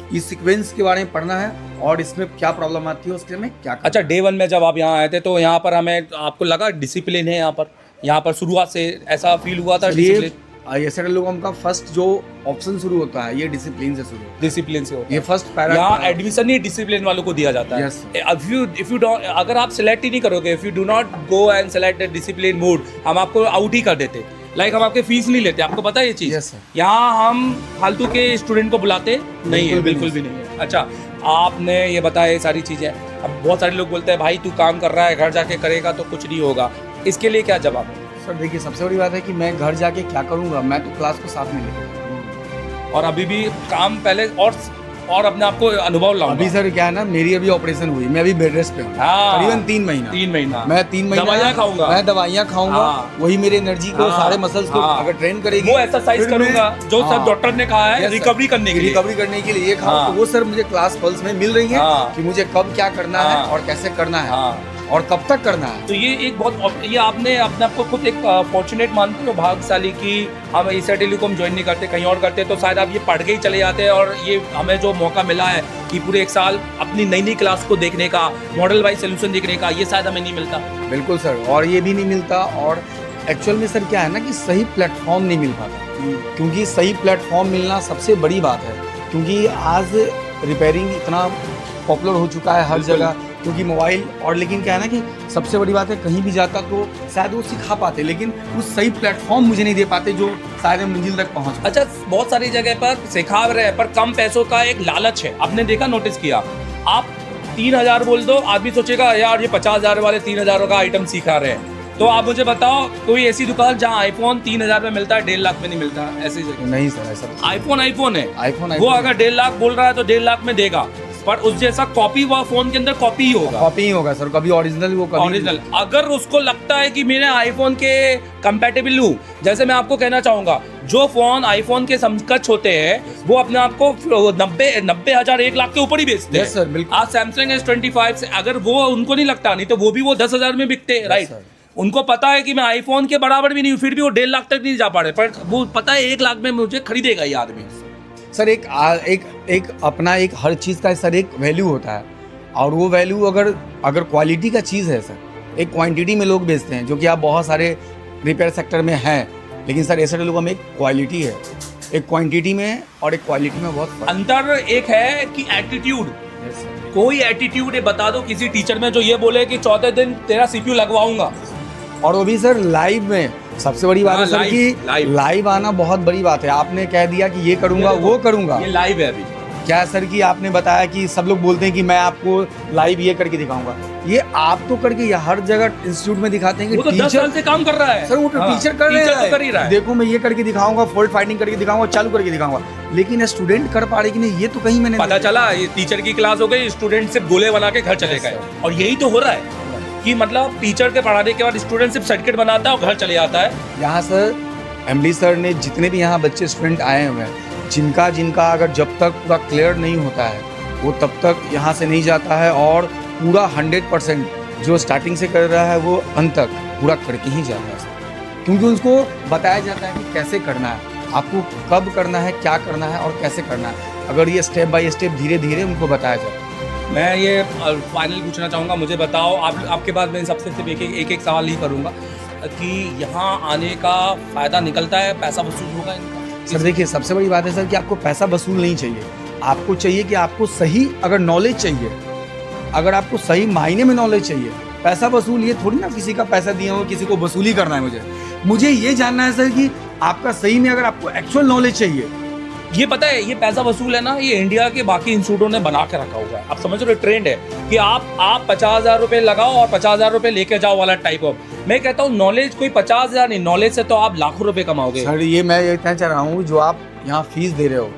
इस सीक्वेंस के बारे में पढ़ना है और इसमें क्या प्रॉब्लम आती है उसके में क्या करना। अच्छा, डे 1 में जब आप यहाँ आए थे तो यहाँ पर हमें आपको लगा डिसिप्लिन है यहाँ पर शुरुआत से ऐसा फील हुआ था? एसआर टेलीकॉम का फर्स्ट जो ऑप्शन शुरू होता है ये डिसिप्लिन से शुरू होता है। डिसिप्लिन से होता है। ये फर्स्ट पैरा यहाँ एडमिशन ही डिसिप्लिन वालों को दिया जाता है। Yes. इफ यू डोंट, अगर आप सेलेक्ट ही नहीं करोगे, if you do not go and select discipline mode, हम आपको आउट ही कर देते। लाइक हम आपके फीस नहीं लेते, आपको पता है ये चीज? Yes, sir. यहाँ हम फालतू के स्टूडेंट को बुलाते नहीं है, बिल्कुल भी नहीं है। अच्छा, आपने ये बताया ये सारी चीजें। अब बहुत सारे लोग बोलते हैं भाई तू काम कर रहा है, घर जाके करेगा तो कुछ नहीं होगा, इसके लिए क्या जवाब है? सर देखिए, सबसे बड़ी बात है कि मैं घर जाके क्या करूँगा, मैं तो क्लास को साथ में लेके और अभी भी काम पहले और अपने आप को अनुभव लाऊंगा। अभी सर क्या है ना, मेरी अभी ऑपरेशन हुई, मैं अभी बेड रेस्ट पे हूँ हाँ। करीबन 3 महीना। 3 महीना मैं 3 महीना दवाइयाँ खाऊंगा। मैं दवाइयाँ खाऊंगा। हाँ। वही मेरी एनर्जी को, हाँ। सारे मसल्स को हाँ। अगर ट्रेन करेगी, वो एक्सरसाइज फिर मैं- करूंगा जो सब हाँ। डॉक्टर ने कहा है Yes, sir. रिकवरी करने के लिए। रिकवरी करने के लिए ये खाओ। हाँ। तो वो सर मुझे क्लास पल्स में मिल रही है हाँ। कि मुझे कब क्या करना है हाँ। और कैसे करना है हाँ। और कब तक करना है। तो ये एक बहुत, ये आपने अपने आप को खुद एक फॉर्चुनेट मानते हो, भाग्यशाली कि हम एसआर टेलीकॉम ज्वाइन नहीं करते, कहीं और करते तो शायद आप ये पढ़ के ही चले जाते हैं। और ये हमें जो मौका मिला है कि पूरे 1 साल अपनी नई नई क्लास को देखने का, मॉडल वाइज सोल्यूशन देखने का, ये शायद हमें नहीं मिलता। बिल्कुल सर, और ये भी नहीं मिलता। और एक्चुअल में सर क्या है ना कि सही प्लेटफॉर्म नहीं मिल पाता, क्योंकि सही प्लेटफॉर्म मिलना सबसे बड़ी बात है। क्योंकि आज रिपेयरिंग इतना पॉपुलर हो चुका है हर जगह, क्योंकि मोबाइल, और लेकिन क्या है ना कि सबसे बड़ी बात है कहीं भी जाता तो शायद वो सिखा पाते, लेकिन उस सही प्लेटफॉर्म मुझे नहीं दे पाते जो शायद मंजिल तक पहुँच। अच्छा, बहुत सारी जगह पर सिखा रहे हैं पर कम पैसों का एक लालच है, आपने देखा, नोटिस किया? आप 3000 बोल दो, आदमी सोचेगा यार ये 50,000 वाले 3000 का आइटम सिखा रहे हैं। तो आप मुझे बताओ कोई ऐसी दुकान जहाँ आईफोन 3000 में मिलता है, 1.5 लाख में नहीं मिलता? ऐसी जगह नहीं सर, ऐसा आईफोन है, आईफोन वो अगर 1.5 लाख बोल रहा है तो 1.5 लाख में देगा, पर उस जैसा कॉपी हुआ फोन के अंदर कॉपी ही होगा। कॉपी ही होगा सर, कभी ओरिजिनल वो कभी ओरिजिनल। अगर उसको लगता है कि मेरे आईफोन के कंपैटिबल हूँ, जैसे मैं आपको कहना चाहूंगा, जो फोन आईफोन के समकक्ष होते हैं वो अपने आप को 90,000 1 लाख के ऊपर ही बेचते हैं। Yes, sir, बिल्कुल। आज सैमसंग S25 से अगर वो उनको नहीं लगता, नहीं तो वो भी 10,000 में बिकते हैं, राइट? sir. उनको पता है कि मैं आईफोन के बराबर भी नहीं हूँ, फिर भी वो 1.5 लाख तक नहीं जा पा रहे, पर वो पता है 1 लाख में मुझे खरीदेगा ये आदमी। सर एक अपना एक हर चीज़ का सर एक वैल्यू होता है, और वो वैल्यू अगर क्वालिटी का चीज़ है सर, एक क्वांटिटी में लोग बेचते हैं, जो कि आप बहुत सारे रिपेयर सेक्टर में हैं, लेकिन सर एसआर टेलीकॉम एक क्वालिटी है, एक क्वांटिटी में और एक क्वालिटी में बहुत फर्क अंतर एक है कि एटीट्यूड, है। कोई एटीट्यूड है, बता दो किसी टीचर में जो ये बोले कि 14 दिन तेरा सीपीयू लगवाऊंगा, और वो भी सर लाइव में। सबसे बड़ी बात है सर लाइव, कि लाइव। लाइव आना बहुत बड़ी बात है। आपने कह दिया कि ये करूँगा वो करूँगा, ये लाइव है अभी। क्या सर कि आपने बताया कि सब लोग बोलते हैं कि मैं आपको लाइव ये करके दिखाऊंगा, ये आप तो करके ये हर जगह इंस्टीट्यूट में दिखाते हैं कि वो तो 10 साल से काम कर रहा है सर, वो तो हाँ, टीचर कर रहे टीचर हैं, तो कर ही रहा है। देखो मैं ये करके दिखाऊंगा, फॉल्ट फाइंडिंग करके दिखाऊंगा, चालू करके दिखाऊंगा, लेकिन स्टूडेंट कर पा रहे कि नहीं ये तो कहीं मैंने पता चला ये टीचर की क्लास हो गई, स्टूडेंट सिर्फ गोले बना के घर चले गए। और यही तो हो रहा है कि मतलब टीचर के पढ़ाने के बाद स्टूडेंट सिर्फ सर्टिफिकेट बनाता है और घर चले जाता है। यहाँ सर एमडी सर ने जितने भी यहाँ बच्चे स्टूडेंट आए हुए हैं, जिनका अगर जब तक पूरा क्लियर नहीं होता है वो तब तक यहाँ से नहीं जाता है, और पूरा 100% जो स्टार्टिंग से कर रहा है वो अंत तक पूरा करके ही जाता है सर, क्योंकि उसको बताया जाता है कि कैसे करना है, आपको कब करना है, क्या करना है और कैसे करना है। अगर ये स्टेप बाय स्टेप धीरे धीरे उनको बताया जाता है। मैं ये फाइनल पूछना चाहूँगा, मुझे बताओ आपके बाद मैं सबसे सिर्फ एक सवाल ही करूँगा कि यहाँ आने का फ़ायदा निकलता है, पैसा वसूल होगा इनका? सर देखिए, सबसे बड़ी बात है सर कि आपको पैसा वसूल नहीं चाहिए, आपको चाहिए कि आपको सही अगर नॉलेज चाहिए, अगर आपको सही मायने में नॉलेज चाहिए। पैसा वसूल ये थोड़ी ना किसी का पैसा दिया हो किसी को वसूली करना है। मुझे ये जानना है सर कि आपका सही में अगर आपको एक्चुअल नॉलेज चाहिए। ये पता है ये पैसा वसूल है ना, ये इंडिया के बाकी इंस्टीट्यूटों ने बना के रखा हुआ है। आप समझ रहे हो, ट्रेंड है कि आप 50,000 रुपये लगाओ और 50,000 रुपये लेके जाओ वाला टाइप ऑफ। मैं कहता हूँ नॉलेज कोई 50,000 नहीं, नॉलेज से तो आप लाखों रुपए कमाओगे। सर ये मैं ये कहना चाह रहा हूँ, जो आप यहाँ फीस दे रहे हो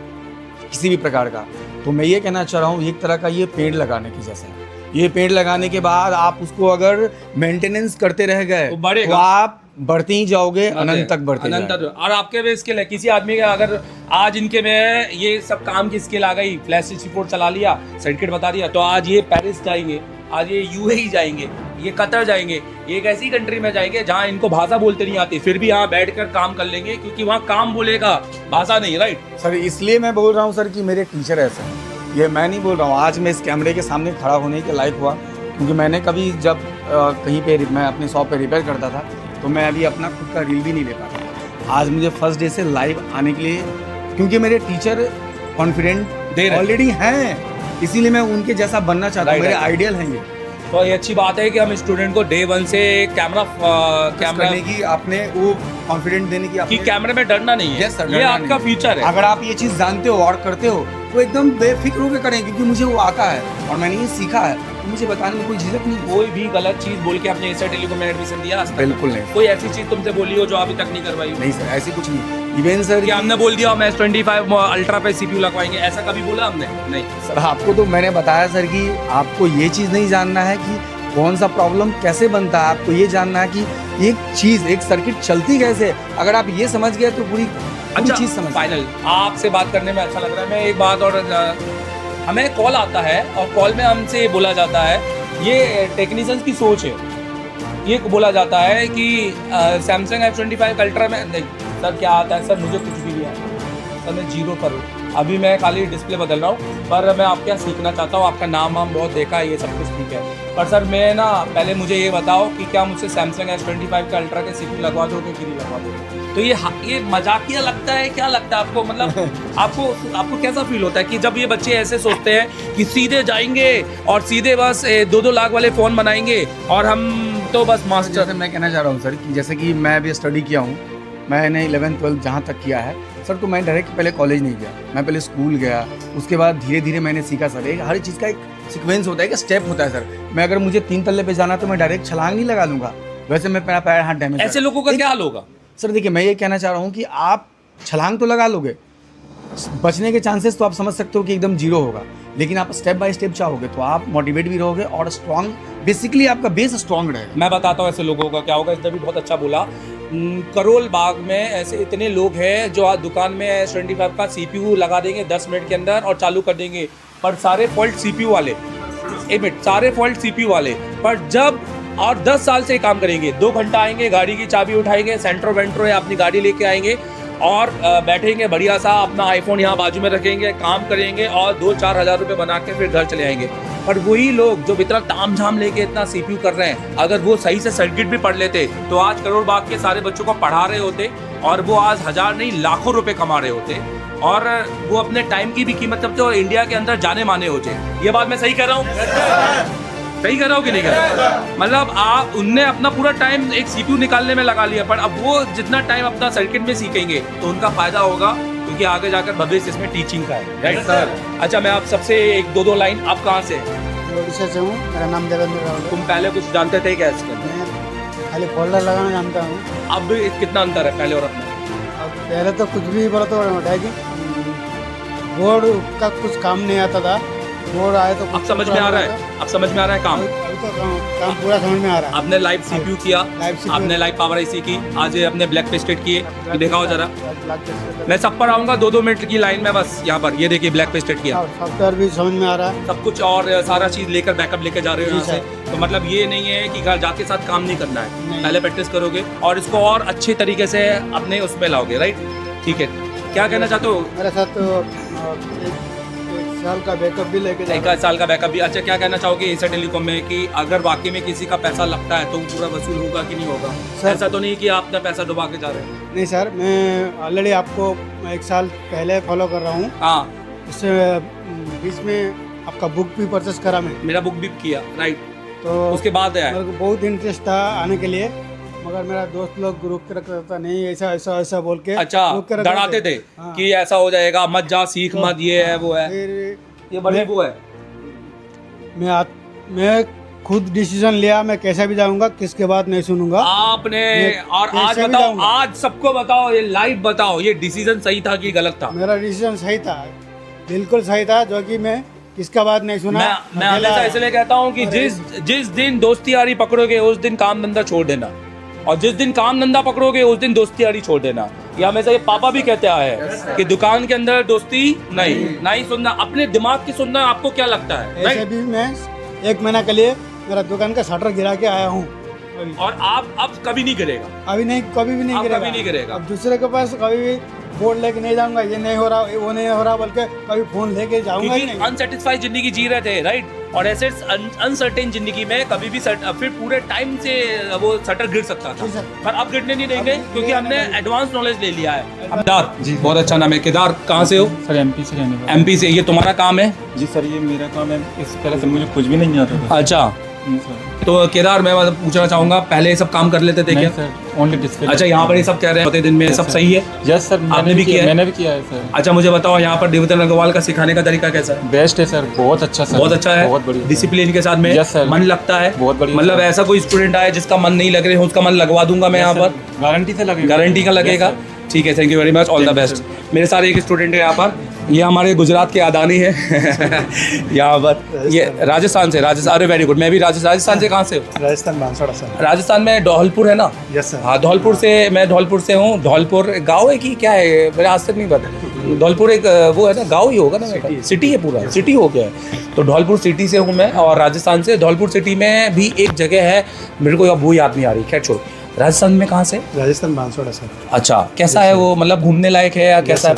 किसी भी प्रकार का, तो मैं ये कहना चाह रहा हूँ एक तरह का ये पेड़ लगाने की जैसा है ये पेड़ लगाने के बाद आप उसको अगर मेंटेनेंस करते रह गए वो बढ़ेगा। तो आप बढ़ते ही जाओगे, अनंत तक बढ़ते अनंत जाओगे। तक। और आपके में स्किल है, किसी आदमी का अगर आज इनके में ये सब काम की स्किल आ गई, फ्लैश 64 चला लिया, सर्किट बता दिया, तो आज ये पेरिस जाएंगे, आज ये यूएई जाएंगे, ये कतर जाएंगे, ये एक ऐसी कंट्री में जाएंगे जहाँ इनको भाषा बोलते नहीं आती, फिर भी यहाँ बैठकर काम कर लेंगे, क्योंकि वहाँ काम बोलेगा, भाषा नहीं। राइट सर, इसलिए मैं बोल रहा हूँ सर कि मेरे टीचर ऐसे हैं। ये मैं नहीं बोल रहा हूँ, आज मैं इस कैमरे के सामने खड़ा होने के लायक हुआ क्योंकि मैंने कभी जब कहीं पे मैं अपने शॉप पे रिपेयर करता था तो मैं अभी अपना खुद का रील भी नहीं ले पाता। आज मुझे फर्स्ट डे से लाइव आने के लिए, क्योंकि मेरे टीचर कॉन्फिडेंट ऑलरेडी हैं, इसीलिए मैं उनके जैसा बनना चाहता हूँ, मेरे आइडियल हैं ये। तो ये अच्छी बात है कि हम स्टूडेंट को डे 1 से कैमरा करने की, आपने वो कॉन्फिडेंट देने की, कि कैमरे में डरना नहीं है। Yes sir, ये डरना आपका नहीं। फ्यूचर है। अगर आप ये चीज़ जानते हो और करते हो तो एकदम बेफिक्र होकर करें, क्योंकि मुझे वो आता है और मैंने ये सीखा है, तो मुझे बताने में कोई झिझक नहीं। कोई भी गलत चीज बोल के अपने एशिया टेलीकॉम में एडमिशन दिया आज तक? बिल्कुल नहीं। कोई ऐसी चीज तुमसे बोली हो जो अभी तक नहीं करवाई हो? नहीं सर, ऐसी कुछ नहीं। इवन सर कि हमने बोल दिया हम S25 अल्ट्रा पे CPU लगवाएंगे, ऐसा कभी बोला हमने? नहीं। सर, आपको तो मैंने बताया सर कि आपको ये चीज़ नहीं जानना है कि कौन सा प्रॉब्लम कैसे बनता है, आपको ये जानना है कि एक चीज़, एक सर्किट चलती कैसे है। अगर आप ये समझ गए तो पूरी अच्छा चीज़ समझ। फाइनल आपसे बात करने में अच्छा लग रहा है। मैं एक बात और, हमें कॉल आता है और कॉल में हमसे बोला जाता है, ये टेक्नीशियंस की सोच है, ये बोला जाता है कि सैमसंग S25 अल्ट्रा में नहीं सर क्या आता है, सर मुझे कुछ भी नहीं आता सर, मैं जीरो पर हूँ, अभी मैं खाली डिस्प्ले बदल रहा हूँ, पर मैं आपके यहाँ सीखना चाहता हूँ, आपका नाम हम बहुत देखा है, ये सब कुछ ठीक है, पर सर मैं ना पहले मुझे ये बताओ कि क्या मुझसे सैमसंग S25 का अल्ट्रा के CPU लगवा दोगे कि नहीं लगवा दोगे? तो ये मजाकिया लगता है, क्या लगता है आपको? मतलब आपको कैसा फील होता है कि जब ये बच्चे ऐसे सोचते हैं कि सीधे जाएंगे और सीधे बस 2-2 लाख वाले फ़ोन बनाएंगे और हम तो बस मास्टर। जैसे मैं कहना चाह रहा हूँ सर कि जैसे कि मैं अभी स्टडी किया हूँ, मैंने 11th-12th जहाँ तक किया है सर, तो मैं डायरेक्ट पहले कॉलेज नहीं गया, मैं पहले स्कूल गया, उसके बाद धीरे धीरे मैंने सीखा सर। एक हर चीज़ का एक सीक्वेंस होता है, एक स्टेप होता है सर। मैं अगर मुझे 3 तल्ले पे जाना तो मैं डायरेक्ट छलांग नहीं लगा लूँगा, वैसे मैं मेरा पैर हाथ डैमेज। ऐसे लोगों का क्या हाल होगा? सर देखिए, मैं ये कहना चाह रहा हूँ कि आप छलांग तो लगा लोगे, बचने के चांसेस तो आप समझ सकते हो कि एकदम जीरो होगा, लेकिन आप स्टेप बाय स्टेप चाहोगे तो आप मोटिवेट भी रहोगे और स्ट्रॉन्ग, बेसिकली आपका बेस स्ट्रॉन्ग रहेगा। मैं बताता हूँ ऐसे लोगों का क्या होगा। इसने भी बहुत अच्छा बोला। करोल बाग में ऐसे इतने लोग हैं जो आज दुकान में S25 का CPU लगा देंगे 10 मिनट के अंदर और चालू कर देंगे, पर सारे फॉल्ट CPU वाले, एक मिनट, सारे फॉल्ट CPU वाले। पर जब और 10 साल से काम करेंगे, 2 घंटा आएंगे, गाड़ी की चाबी उठाएंगे, सेंट्रो वेंट्रो या अपनी गाड़ी लेके आएंगे और बैठेंगे बढ़िया सा, अपना आईफोन यहाँ बाजू में रखेंगे, काम करेंगे और 2-4 हज़ार रुपये बना के फिर घर चले आएंगे। पर वही लोग जो इतना ताम झाम लेके इतना CPU कर रहे हैं, अगर वो सही से सर्किट भी पढ़ लेते तो आज करोड़ बाग के सारे बच्चों को पढ़ा रहे होते और वो आज हज़ार नहीं लाखों रुपए कमा रहे होते और वो अपने टाइम की भी कीमत करते और इंडिया के अंदर जाने माने होते। ये बात मैं सही कर रहा हूँ? सही कर रहा हूँ कि नहीं कर रहा? मतलब आप उनने अपना पूरा टाइम एक CPU निकालने में लगा लिया, पर अब वो जितना टाइम अपना सर्किट में सीखेंगे तो उनका फायदा होगा, क्योंकि आगे जाकर भविष्य इसमें टीचिंग का है। Right sir. अच्छा, मैं आप सबसे 1-2 लाइन, आप कहाँ से हैं? ओडिशा से हूँ, मेरा नाम देवेंद्र रावल है। तुम पहले कुछ जानते थे क्या इसके अंदर? मैं खाली फोल्डर लगाना जानता हूँ। अब कितना अंतर है पहले और अब में? अब पहले तो कुछ भी बोला तो बताएगी, बोर्ड का कुछ काम नहीं आता था, बोर्ड आए तो अब समझ में आ रहा है? अब समझ में आ रहा है काम? अभी तो काम पूरा समझ में आ रहा है। आपने लाइव CPU किया, लाइव CPU आपने लाइव पावर IC की, आज ये अपने ब्लैक पेस्टेड किए, ये दिखाओ जरा। ब्लैक टेस्ट मैं सब पर आऊँगा 2-2 मिनट की लाइन में, बस यहाँ पर ये देखिए ब्लैक पेस्टेड किया, सॉफ्टवेयर भी समझ में आ रहा है। सब कुछ और सारा चीज़ लेकर बैकअप लेकर जा रहे हो जी यहाँ से। सर। तो मतलब ये नहीं है कि घर जाके साथ काम नहीं करना है, नहीं। पहले प्रैक्टिस करोगे और इसको और अच्छे तरीके से अपने उसमें लाओगे। राइट, ठीक है। क्या कहना चाहते हो? मेरे साथ तो एक साल का बैकअप भी लेके जा 1 साल का बैकअप भी। अच्छा, क्या कहना चाहोगे एशिया टेलीकॉम में कि अगर वाकई में किसी का पैसा लगता है तो पूरा वसूल होगा कि नहीं होगा? सर, ऐसा तो नहीं कि आप अपना पैसा डुबा के जा रहे हैं? नहीं सर, मैं ऑलरेडी आपको 1 साल पहले फॉलो कर रहा हूँ। हाँ, उससे बीच में आपका बुक भी परचेस करा मैं, मेरा बुक भी किया। राइट, तो उसके बाद है मेरे को बहुत इंटरेस्ट था आने के लिए, मगर मेरा दोस्त लोग रोक के रखता था, नहीं ऐसा ऐसा ऐसा बोल के अच्छा, रोक के रखते डराते थे हाँ। कि ऐसा हो जाएगा, मत जा, सीख मत, ये है वो है, फिर ये बड़ी वो है। मैं खुद डिसीजन लिया, मैं कैसे भी जाऊंगा, किसके बात नहीं सुनूंगा। आपने मैं और आज कैसे भी बताओ, जाऊंगा। आज सबको बताओ, ये लाइव बताओ, ये डिसीजन सही था कि गलत था? मेरा डिसीजन सही था, बिल्कुल सही था, जो कि मैं किसका बात नहीं सुना। मैं हमेशा इसलिए कहता हूँ कि जिस दिन दोस्ती यारी पकड़ोगे उस दिन काम धंधा छोड़ देना, और जिस दिन काम धंधा पकड़ोगे उस दिन दोस्ती यारी छोड़ देना। ये हमेशा ये पापा भी कहते आए हैं कि दुकान के अंदर दोस्ती नहीं सुनना, अपने दिमाग की सुनना। आपको क्या लगता है? ऐसे भी मैं 1 महीना के लिए मेरा दुकान का शटर गिरा के आया हूँ, और आप अब कभी नहीं गिरेगा, अभी नहीं, कभी भी नहीं आप गिरेगा। कभी नहीं गिरेगा। अब दूसरे के पास कभी भी बोर्ड लेके नहीं जाऊंगा, ये नहीं हो रहा, वो नहीं हो रहा, बल्कि कभी फोन लेके जाऊंगा ही क्योंकि नहीं। अनसेटिस्फाइड जिंदगी जी रहे थे, राइट। और ऐसे अनसर्टेन जिंदगी में कभी भी फिर पूरे टाइम से वो शटर गिर सकता था, जी सर। पर अब गिरने नहीं देंगे अब क्योंकि हमने एडवांस नॉलेज ले लिया है। केदार जी, बहुत अच्छा नाम है। केदार कहाँ से हो? सर एमपी से रहने वाला। एमपी से। ये तुम्हारा काम है? जी सर, ये मेरा काम है। इस तरह से मुझे कुछ भी नहीं आता था। अच्छा, सर तो केदार मैं पूछना चाहूंगा, पहले ये सब काम कर लेते थे नहीं क्या? Sir, only display. अच्छा, यहाँ पर ये सब कह रहे होते दिन में सब सही है? यस सर, आपने भी किया है? मैंने भी किया है सर। अच्छा, मुझे बताओ यहाँ पर देवतन अग्रवाल का सिखाने का तरीका कैसा है? बेस्ट है सर, बहुत अच्छा सर, बहुत अच्छा है, बहुत बढ़िया। डिसिप्लिन के साथ में Yes, sir. मन लगता है, बहुत बढ़िया मतलब sir. ऐसा कोई स्टूडेंट आए जिसका मन नहीं लग रहे हो, उसका मन लगवा दूंगा मैं यहाँ पर, गारंटी से लगेगा। गारंटी का लगेगा। Yes, sir. ठीक है, thank you very much, all the Thank you, best. मेरे सारे एक स्टूडेंट है यहाँ पर, ये हमारे गुजरात के अदानी है यहाँ पर, ये राजस्थान से। राजस्थान, अरे वेरी गुड। मैं भी राजस्थान से। कहाँ से हो? राजस्थान बांसवाड़ा सर। राजस्थान में धौलपुर है ना? Yes sir. हाँ, धौलपुर से, मैं धौलपुर से हूँ। धौलपुर गांव है कि क्या है, मेरे आज तक नहीं पता। धौलपुर एक वो है ना, गांव ही होगा ना बेटा? सिटी है, पूरा सिटी हो गया है। तो धौलपुर सिटी से हूँ मैं, और राजस्थान से। धौलपुर सिटी में भी एक जगह है, मेरे को अब वो याद नहीं आ रही, खैर छोड़। राजस्थान में कहाँ से? राजस्थान बांसवाड़ा सर। अच्छा, कैसा है वो, मतलब घूमने लायक है या कैसा है?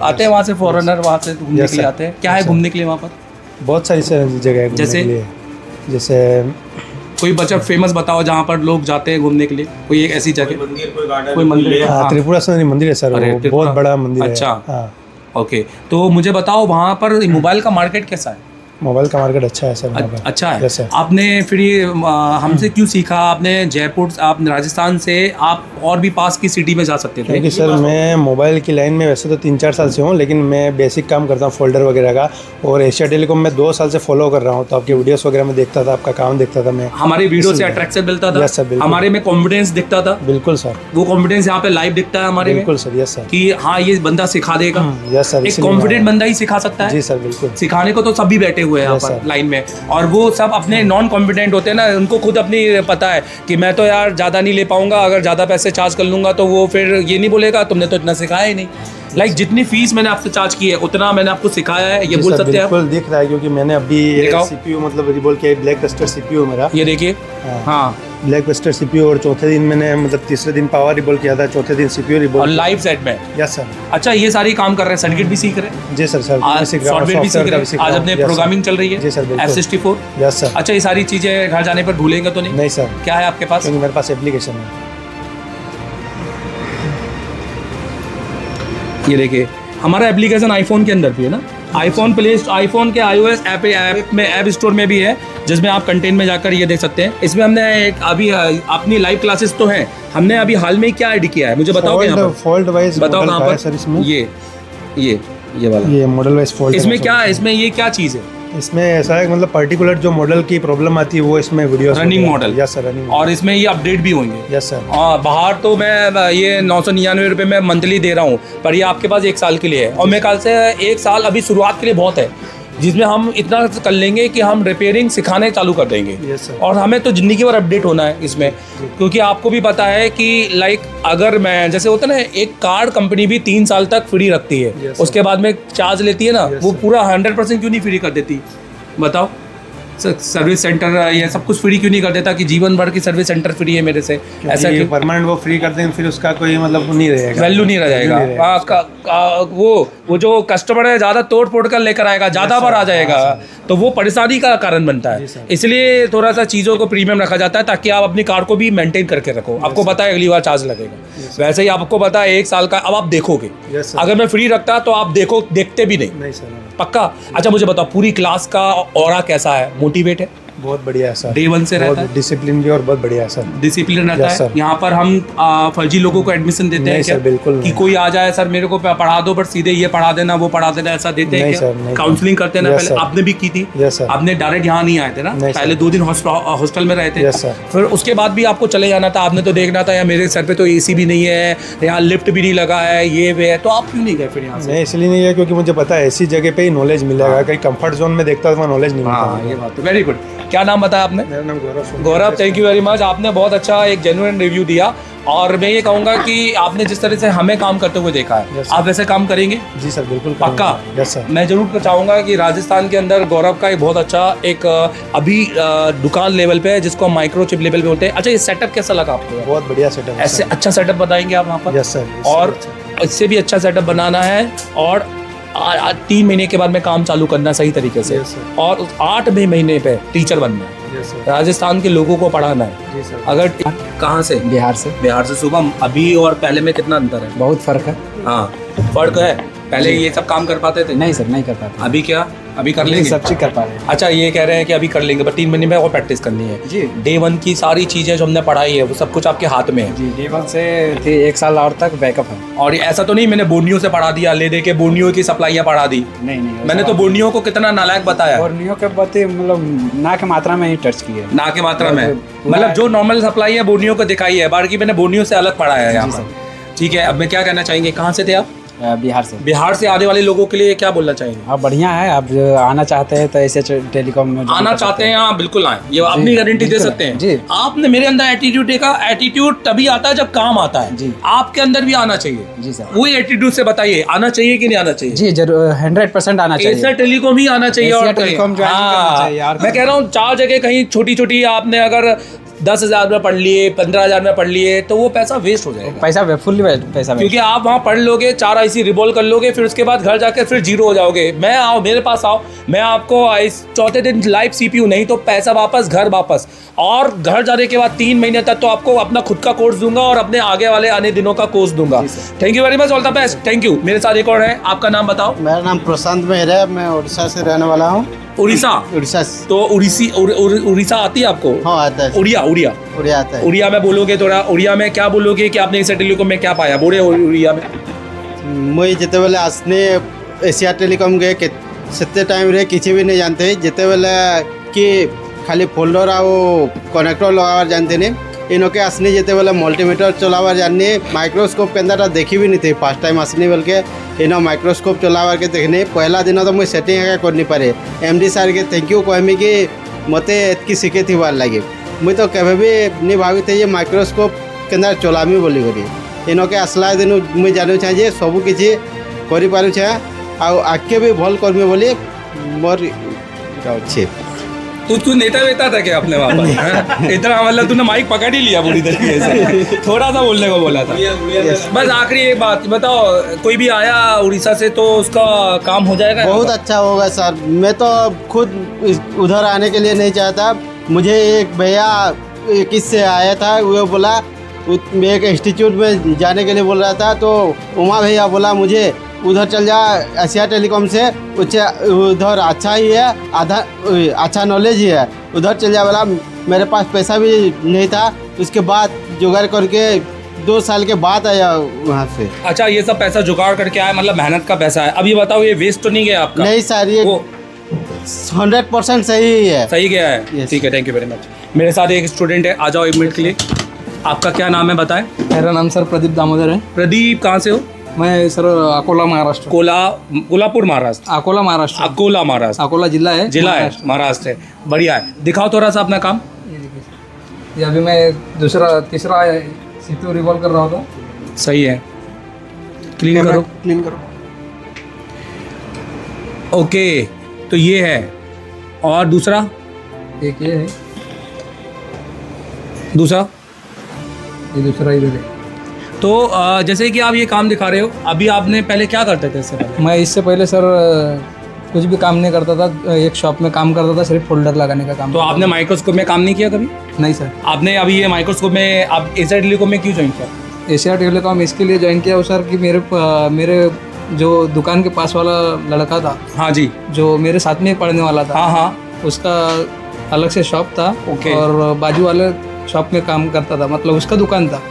आते हैं वहाँ से फॉरेनर, वहाँ से घूमने के लिए आते हैं? क्या है घूमने के लिए वहाँ पर? बहुत सारी जगह है घूमने के लिए। जैसे कोई बच्चा फेमस बताओ जहाँ पर लोग जाते हैं घूमने के लिए, कोई एक ऐसी जगह, कोई मंदिर? हाँ। त्रिपुरा सुंदरी मंदिर है सर, अरे, वो त्रिपुरा। बहुत बड़ा मंदिर है। अच्छा। हाँ। ओके, तो मुझे बताओ वहाँ पर मोबाइल का मार्केट कैसा है? मोबाइल का मार्केट अच्छा है सर वहाँ पर। अच्छा है। Yes sir. आपने फिर ये हमसे क्यों सीखा? आपने जयपुर, आप राजस्थान से, आप और भी पास की सिटी में जा सकते थे। क्योंकि सर मैं मोबाइल की लाइन में वैसे तो 3-4 साल से हूँ, लेकिन मैं बेसिक काम करता हूँ फोल्डर वगैरह का, और एशिया टेलीकॉम में 2 साल से फॉलो कर रहा हूँ। तो आपके वीडियोस वगैरह में देखता था, आपका काम देखता था मैं। हमारी वीडियो से अट्रैक्शन मिलता था। यस सर, बिल्कुल। हमारे में कॉन्फिडेंस दिखता था। बिल्कुल सर। वो कॉन्फिडेंस यहाँ पे लाइव दिखता है हमारे में। बिल्कुल सर। Yes sir. कि हाँ, ये बंदा सिखा देगा। Yes sir. एक कॉन्फिडेंट बंदा ही सिखा सकता है। जी सर, बिल्कुल। सिखाने को तो सभी बैठे हुए हैं यहाँ Yes, पर sir. लाइन में, और वो सब अपने नॉन कॉन्फिडेंट होते हैं ना, उनको खुद अपनी पता है कि मैं तो यार ज़्यादा नहीं ले पाऊंगा, अगर ज़्यादा पैसे चार्ज कर लूंगा तो वो फिर ये नहीं बोलेगा तुमने तो इतना सिखाया ही नहीं। लाइक जितनी फीस मैंने आपसे चार्ज की है उतना मैंने आपको सिखाया है, ये जी बोल सर, सकते हैं आप? बिल्कुल दिख रहा है, क्योंकि मैंने अभी दिखाओ। CPU मतलब रिबोल के ब्लैक बस्टर CPU मेरा। ये देखिए। हाँ, ब्लैक बस्टर CPU, और चौथे दिन मैंने मतलब तीसरे दिन पावर रिबोल किया था, चौथे दिन CPU और रिबोल। लाइव सेट में। Yes sir. अच्छा, ये सारी काम कर रहे हैं, सर्किट भी सीख रहे हैं? जी सर। सर आज सॉफ्टवेयर भी सीख रहे हैं, आज अपने प्रोग्रामिंग चल रही है। जी सर, बिल्कुल। F64। Yes sir. अच्छा, ये सारी चीज़ें घर जाने पर भूलेंगे तो नहीं? नहीं सर, क्या है आपके पास? क्योंकि मेरे पास एप्लीकेशन है। ये देखिए, हमारा एप्लीकेशन आईफोन के अंदर भी है ना, आईफोन के iOS ऐप में, ऐप स्टोर में भी है, जिसमें आप कंटेंट में जाकर ये देख सकते हैं। इसमें हमने एक अभी अपनी लाइव क्लासेस तो हैं, हमने अभी हाल में क्या ऐड किया है मुझे बताओ यहाँ पर? फोल्ड वाइज बताओ कहाँ पर सर इसमें? ये वाला, ये मॉडल वाइज फोल्ड। इसमें क्या है, इसमें ये क्या चीज़ है? इसमें ऐसा है, मतलब पर्टिकुलर जो मॉडल की प्रॉब्लम आती है वो इसमें video running model. Yes sir, running. और इसमें ये अपडेट भी होंगे। Yes sir. बाहर तो मैं ये 999 रुपये में मंथली दे रहा हूँ, पर ये आपके पास 1 साल के लिए है, और मेरे ख्याल से 1 साल अभी शुरुआत के लिए बहुत है, जिसमें हम इतना कर लेंगे कि हम रिपेयरिंग सिखाने चालू कर देंगे। Yes sir. और हमें तो ज़िंदगी भर अपडेट होना है इसमें, क्योंकि आपको भी पता है कि लाइक अगर मैं, जैसे होता है ना, एक कार्ड कंपनी भी 3 साल तक फ्री रखती है, Yes, उसके बाद में चार्ज लेती है ना, Yes, वो sir. पूरा 100% क्यों नहीं फ्री कर देती? बताओ। सर्विस सेंटर ये सब कुछ फ्री क्यों नहीं कर देता कि जीवन भर की सर्विस सेंटर फ्री है मेरे से? ऐसा क्यों? परमानेंट वो फ्री कर दें, फिर उसका कोई मतलब नहीं रहेगा, वैल्यू नहीं रह जाएगा। वो जो कस्टमर है ज़्यादा तोड़ फोड़ कर लेकर आएगा, ज़्यादा बार आ जाएगा, तो वो परेशानी का कारण बनता है। इसलिए थोड़ा सा चीज़ों को प्रीमियम रखा जाता है, ताकि आप अपनी कार को भी मेंटेन करके रखो। आपको पता है अगली बार चार्ज लगेगा, वैसे ही आपको पता है 1 साल का, अब आप देखोगे। अगर मैं फ्री रखता तो आप देखते भी नहीं। नहीं सर। पक्का? अच्छा, मुझे बताओ पूरी क्लास का ऑरा कैसा है? मोटिवेट है? बहुत बढ़िया है सर, डे वन से रहता है, डिसिप्लिन भी और बहुत बढ़िया है सर। डिसिप्लिन रहता Yes, है। sir. यहाँ पर हम फर्जी लोगों को एडमिशन देते हैं नहीं क्या? सर, बिल्कुल कि नहीं। कोई आ जाए सर मेरे को पढ़ा दो, पर सीधे ये पढ़ा देना वो पढ़ा देना, ऐसा देते हैं नहीं क्या? सर, नहीं। काउंसलिंग करते हैं ना Yes, पहले, sir. आपने भी की थी? Yes, sir. आपने डायरेक्ट यहाँ नहीं आए थे ना, नहीं, पहले sir. 2 दिन हॉस्टल में रहे थे। Yes, sir. फिर उसके बाद भी आपको चले जाना था, आपने तो देखना था यार मेरे सर पे तो AC भी नहीं है, यहाँ लिफ्ट भी नहीं लगा है, ये भी है, तो आप क्यों नहीं गए फिर यहाँ से? मैं इसलिए नहीं गया क्योंकि मुझे पता है ऐसी जगह पे ही नॉलेज मिलेगा, कहीं कंफर्ट जोन में देखता तो वहाँ नॉलेज नहीं हाँ, मिलता। ये बात तो वेरी गुड। क्या नाम बताया आपने? मेरा नाम गौरव। गौरव, थैंक यू वेरी मच। आपने बहुत अच्छा एक जेन्युइन रिव्यू दिया, और मैं ये कहूँगा कि आपने जिस तरह से हमें काम करते हुए देखा है, Yes, sir. आप वैसे काम करेंगे? जी सर, बिल्कुल पक्का? Yes sir. मैं जरूर चाहूँगा कि राजस्थान के अंदर गौरव का एक बहुत अच्छा एक अभी दुकान लेवल पे है जिसको हम माइक्रो चिप लेवल पे बोलते हैं। अच्छा, ये सेटअप कैसा लगा आपको? बहुत बढ़िया सेटअप है ऐसे सर। अच्छा सेटअप बताएंगे आप वहाँ पर? Yes sir. और इससे भी अच्छा सेटअप बनाना है, और 3 महीने के बाद में काम चालू करना सही तरीके से, Yes, sir. और उस 8वें महीने पे टीचर बनना है, यस सर। राजस्थान के लोगों को पढ़ाना है। जी सर। अगर कहाँ से? बिहार से। बिहार से। सुबह अभी और पहले में कितना अंतर है? बहुत फ़र्क है। हाँ, फर्क है। पहले ये सब काम कर पाते थे? नहीं सर, नहीं कर पाते। अभी क्या? अभी कर लेंगे? सब चीज़ कर पा रहे हैं। अच्छा, ये कह रहे हैं कि अभी कर लेंगे, बट 3 महीने में और प्रैक्टिस करनी है। जी। डे 1 की सारी चीज़ें जो हमने पढ़ाई है वो सब कुछ आपके हाथ में है। जी, D1 से 1 साल और तक बैकअप है। और ऐसा तो नहीं मैंने बोर्नियो से पढ़ा दिया, ले दे के बोर्नियो की सप्लाइयाँ पढ़ा दी? नहीं, मैंने तो बोर्नियो को कितना नालायक बताया, और नियो के बातें मतलब ना के मात्रा में ही टच की है। ना के मात्रा में। मतलब जो नॉर्मल सप्लाई है बोर्नियो को दिखाई है, बाकी मैंने बोर्नियो से अलग पढ़ाया है यहाँ पर। ठीक है, अब मैं क्या कहना चाहेंगे, कहाँ से थे आप? बिहार से। बिहार से आने वाले लोगों के लिए क्या बोलना चाहेंगे? आप बढ़िया है, आप आना चाहते हैं तो ऐसे टेलीकॉम में आना चाहते हैं आप बिल्कुल आए, ये अपनी गारंटी दे बिल्कुल। सकते हैं। जी। आपने मेरे अंदर एटीट्यूड देखा, एटीट्यूड तभी आता है जब काम आता है। जी। आपके अंदर भी आना चाहिए। जी सर। वही एटीट्यूड से बताइए, आना चाहिए कि नहीं आना चाहिए? जी जरूर, 100% आना चाहिए। एशिया टेलीकॉम ही आना चाहिए। एशिया और कहीं। टेलीकॉम ज्वाइन करना चाहिए यार। मैं कह रहा हूँ 4 जगह कहीं छोटी छोटी आपने अगर 10,000 में पढ़ लिए, 15,000 में पढ़ लिए, तो वो पैसा वेस्ट हो जाएगा। पैसा फुल्ली पैसा क्योंकि आप वहाँ पढ़ लोगे, 4 IC रिवॉल्व कर लोगे, फिर उसके बाद घर जाकर फिर जीरो हो जाओगे। मैं आओ, मेरे पास आओ, मैं आपको इस चौथे दिन लाइव CPU, नहीं तो पैसा वापस, घर वापस। और घर जाने के बाद 3 महीने तक तो आपको अपना खुद का कोर्स दूंगा और अपने आगे वाले आने दिनों का कोर्स दूंगा। Thank you very much, all the best. Thank you. मेरे साथ एक और है, आपका नाम बताओ। मेरा नाम प्रशांत मेहरा है, मैं उड़ीसा से रहने वाला हूँ। उड़ीसा? उड़ीसा से। तो उड़ीसा आती है आपको? हाँ, आता है। उड़िया उड़िया आता है। उड़िया में बोलोगे, थोड़ा उड़िया में क्या बोलोगे कि आपने एशिया टेलीकॉम में क्या पाया? बोले उड़िया में। मुझे जिते बेले आसने एशिया टेलीकॉम गए के सेते टाइम रे किसी भी नहीं जानते, जिते बेले कि खाली फोल्डर आ कनेक्टर लगावार जानते नहीं, इनके आसनी जिते बेले मल्टीमीटर चलावार जाननी, माइक्रोस्कोप के अंदर देखी भी नहीं थी। फर्स्ट टाइम आसनी बोल के इन माइक्रोस्कोप चलावार के देखने पहला दिन तो मुझे सेटिंग है कर नहीं पारे। MD सर के थैंक यू कहमी कि मते एतकी शिखे थी बार लगे। मुझे तो कभी भी नहीं भावी थे ये माइक्रोस्कोप के अंदर चलामी बोली करी। इनके आसला दिन मुझे जानू चाहिए सब किसी कर पारे, आगे भी भल करमी बोली मोर अच्छे। तू नेता वेता था क्या अपने वहाँ पर? इतना मतलब तूने माइक पकड़ ही लिया पूरी तरीके से, थोड़ा सा बोलने को बोला था। बस आखिरी एक बात बताओ, कोई भी आया उड़ीसा से तो उसका काम हो जाएगा? बहुत अच्छा होगा सर। मैं तो खुद उधर आने के लिए नहीं चाहता। मुझे एक भैया किससे आया था, वो बोला मैं एक इंस्टीट्यूट में जाने के लिए बोल रहा था, तो उमा भैया बोला मुझे उधर चल जा, एशिया टेलीकॉम से उधर अच्छा ही है, आधा अच्छा नॉलेज ही है, उधर चल जा। बोला मेरे पास पैसा भी नहीं था, उसके बाद जुगाड़ करके 2 साल के बाद आया वहाँ से। अच्छा, ये सब पैसा जुगाड़ करके आया, मतलब मेहनत का पैसा है। अब ये बताओ, ये वेस्ट तो नहीं गया आपका? नहीं सर, ये 100% सही है। सही गया है। ठीक है, थैंक यू वेरी मच। मेरे साथ एक स्टूडेंट है, आ जाओ 1 मिनट के लिए। आपका क्या नाम है बताएं? मेरा नाम सर प्रदीप दामोदर है। प्रदीप, कहाँ से हो? मैं सर अकोला महाराष्ट्र। कोल्हापुर महाराष्ट्र? अकोला महाराष्ट्र। अकोला महाराष्ट्र। अकोला जिला है। महाराष्ट्र है। बढ़िया है, दिखाओ थोड़ा सा अपना काम। ये अभी मैं तीसरा CPU रिवॉल्व कर रहा था। सही है, क्लीन करो। ओके, तो ये है, और दूसरा? एक ये है, दूसरा? ये दूसरा इधर है। तो जैसे कि आप ये काम दिखा रहे हो, अभी आपने पहले क्या करते थे इससे पहले? मैं इससे पहले सर कुछ भी काम नहीं करता था, एक शॉप में काम करता था, सिर्फ फोल्डर लगाने का काम। तो आपने माइक्रोस्कोप में काम नहीं किया कभी? नहीं सर। आपने अभी ये माइक्रोस्कोप में आप एशिया टेलीकॉम में क्यों ज्वाइन किया? एशिया टेलीकॉम इसके लिए ज्वाइन किया सर कि मेरे जो दुकान के पास वाला लड़का था, हाँ जी, जो मेरे साथ में पढ़ने वाला था, हाँ हाँ, उसका अलग से शॉप था Okay. और बाजू वाले शॉप में काम करता था, मतलब उसका दुकान था।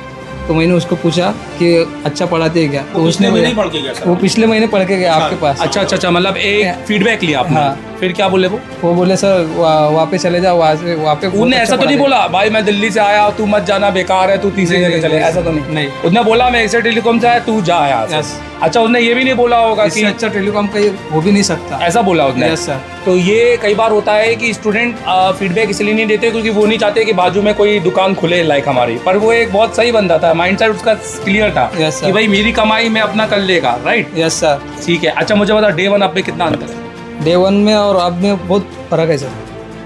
तो मैंने उसको पूछा कि अच्छा पढ़ाते हैं क्या, तो उसने नहीं पढ़ के गया सर। वो पिछले महीने पढ़ के गया आपके पास। अच्छा अच्छा अच्छा, मतलब एक फीडबैक लिया आपने। हाँ। फिर क्या बोले वो बोले सर वहाँ पे चले जाओ, वहाँ पे बहुत उन्हें अच्छा ऐसा तो नहीं पढ़ाते बोला भाई मैं दिल्ली से आया तू मत जाना बेकार है तू तीसरी नहीं, जगह चले, नहीं, ऐसा तो नहीं? नहीं। उसने बोला मैं एशिया टेलीकॉम से आया तू जा यहाँ से। Yes. अच्छा उसने ये भी नहीं बोला होगा हैं। इससे कि अच्छा टेलीकॉम का ये हो भी नहीं सकता। ऐसा बोला उसने? Yes sir. तो ये कई बार होता है कि स्टूडेंट फीडबैक इसलिए नहीं देते क्योंकि वो नहीं चाहते कि बाजू में कोई दुकान खुले लाइक हमारी, पर वो एक बहुत सही बंदा था, माइंडसेट उसका क्लियर था Yes, sir. कि भाई मेरी कमाई मैं अपना कर लेगा, राइट? Yes sir. ठीक है। अच्छा मुझे बता डे 1 आप में कितना अंतर है? डे 1 में और अब में बहुत फर्क है सर।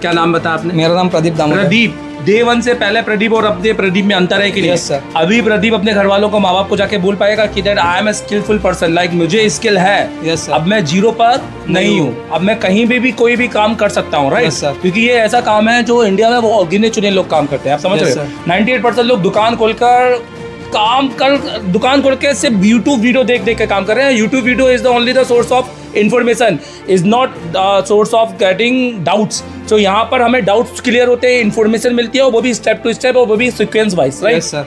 क्या नाम बताया आपने? मेरा नाम प्रदीप दामोदर। प्रदीप। डे 1 से पहले प्रदीप और अब प्रदीप में अंतर है कि नहीं? Yes, sir. अभी प्रदीप अपने घर वालों को माँ बाप को जाके बोल पाएगा कि that I am a skillful person, like मुझे स्किल है। Yes, sir. अब मैं जीरो पर नहीं हूँ, अब मैं कहीं भी कोई भी काम कर सकता हूँ, राइट? Yes, sir. क्योंकि ये ऐसा काम है जो इंडिया में वो गिने चुने लोग काम करते हैं, आप समझ Yes, रहे हो? 98% लोग दुकान खोल के सिर्फ यूट्यूब वीडियो देख देख के काम कर रहे हैं। YouTube video is the only the source of information, is not source of getting doubts. तो यहाँ पर हमें डाउट्स क्लियर होते हैं, इन्फॉर्मेशन मिलती है, और वो भी स्टेप टू स्टेप, और वो भी sequence wise, right? Yes sir.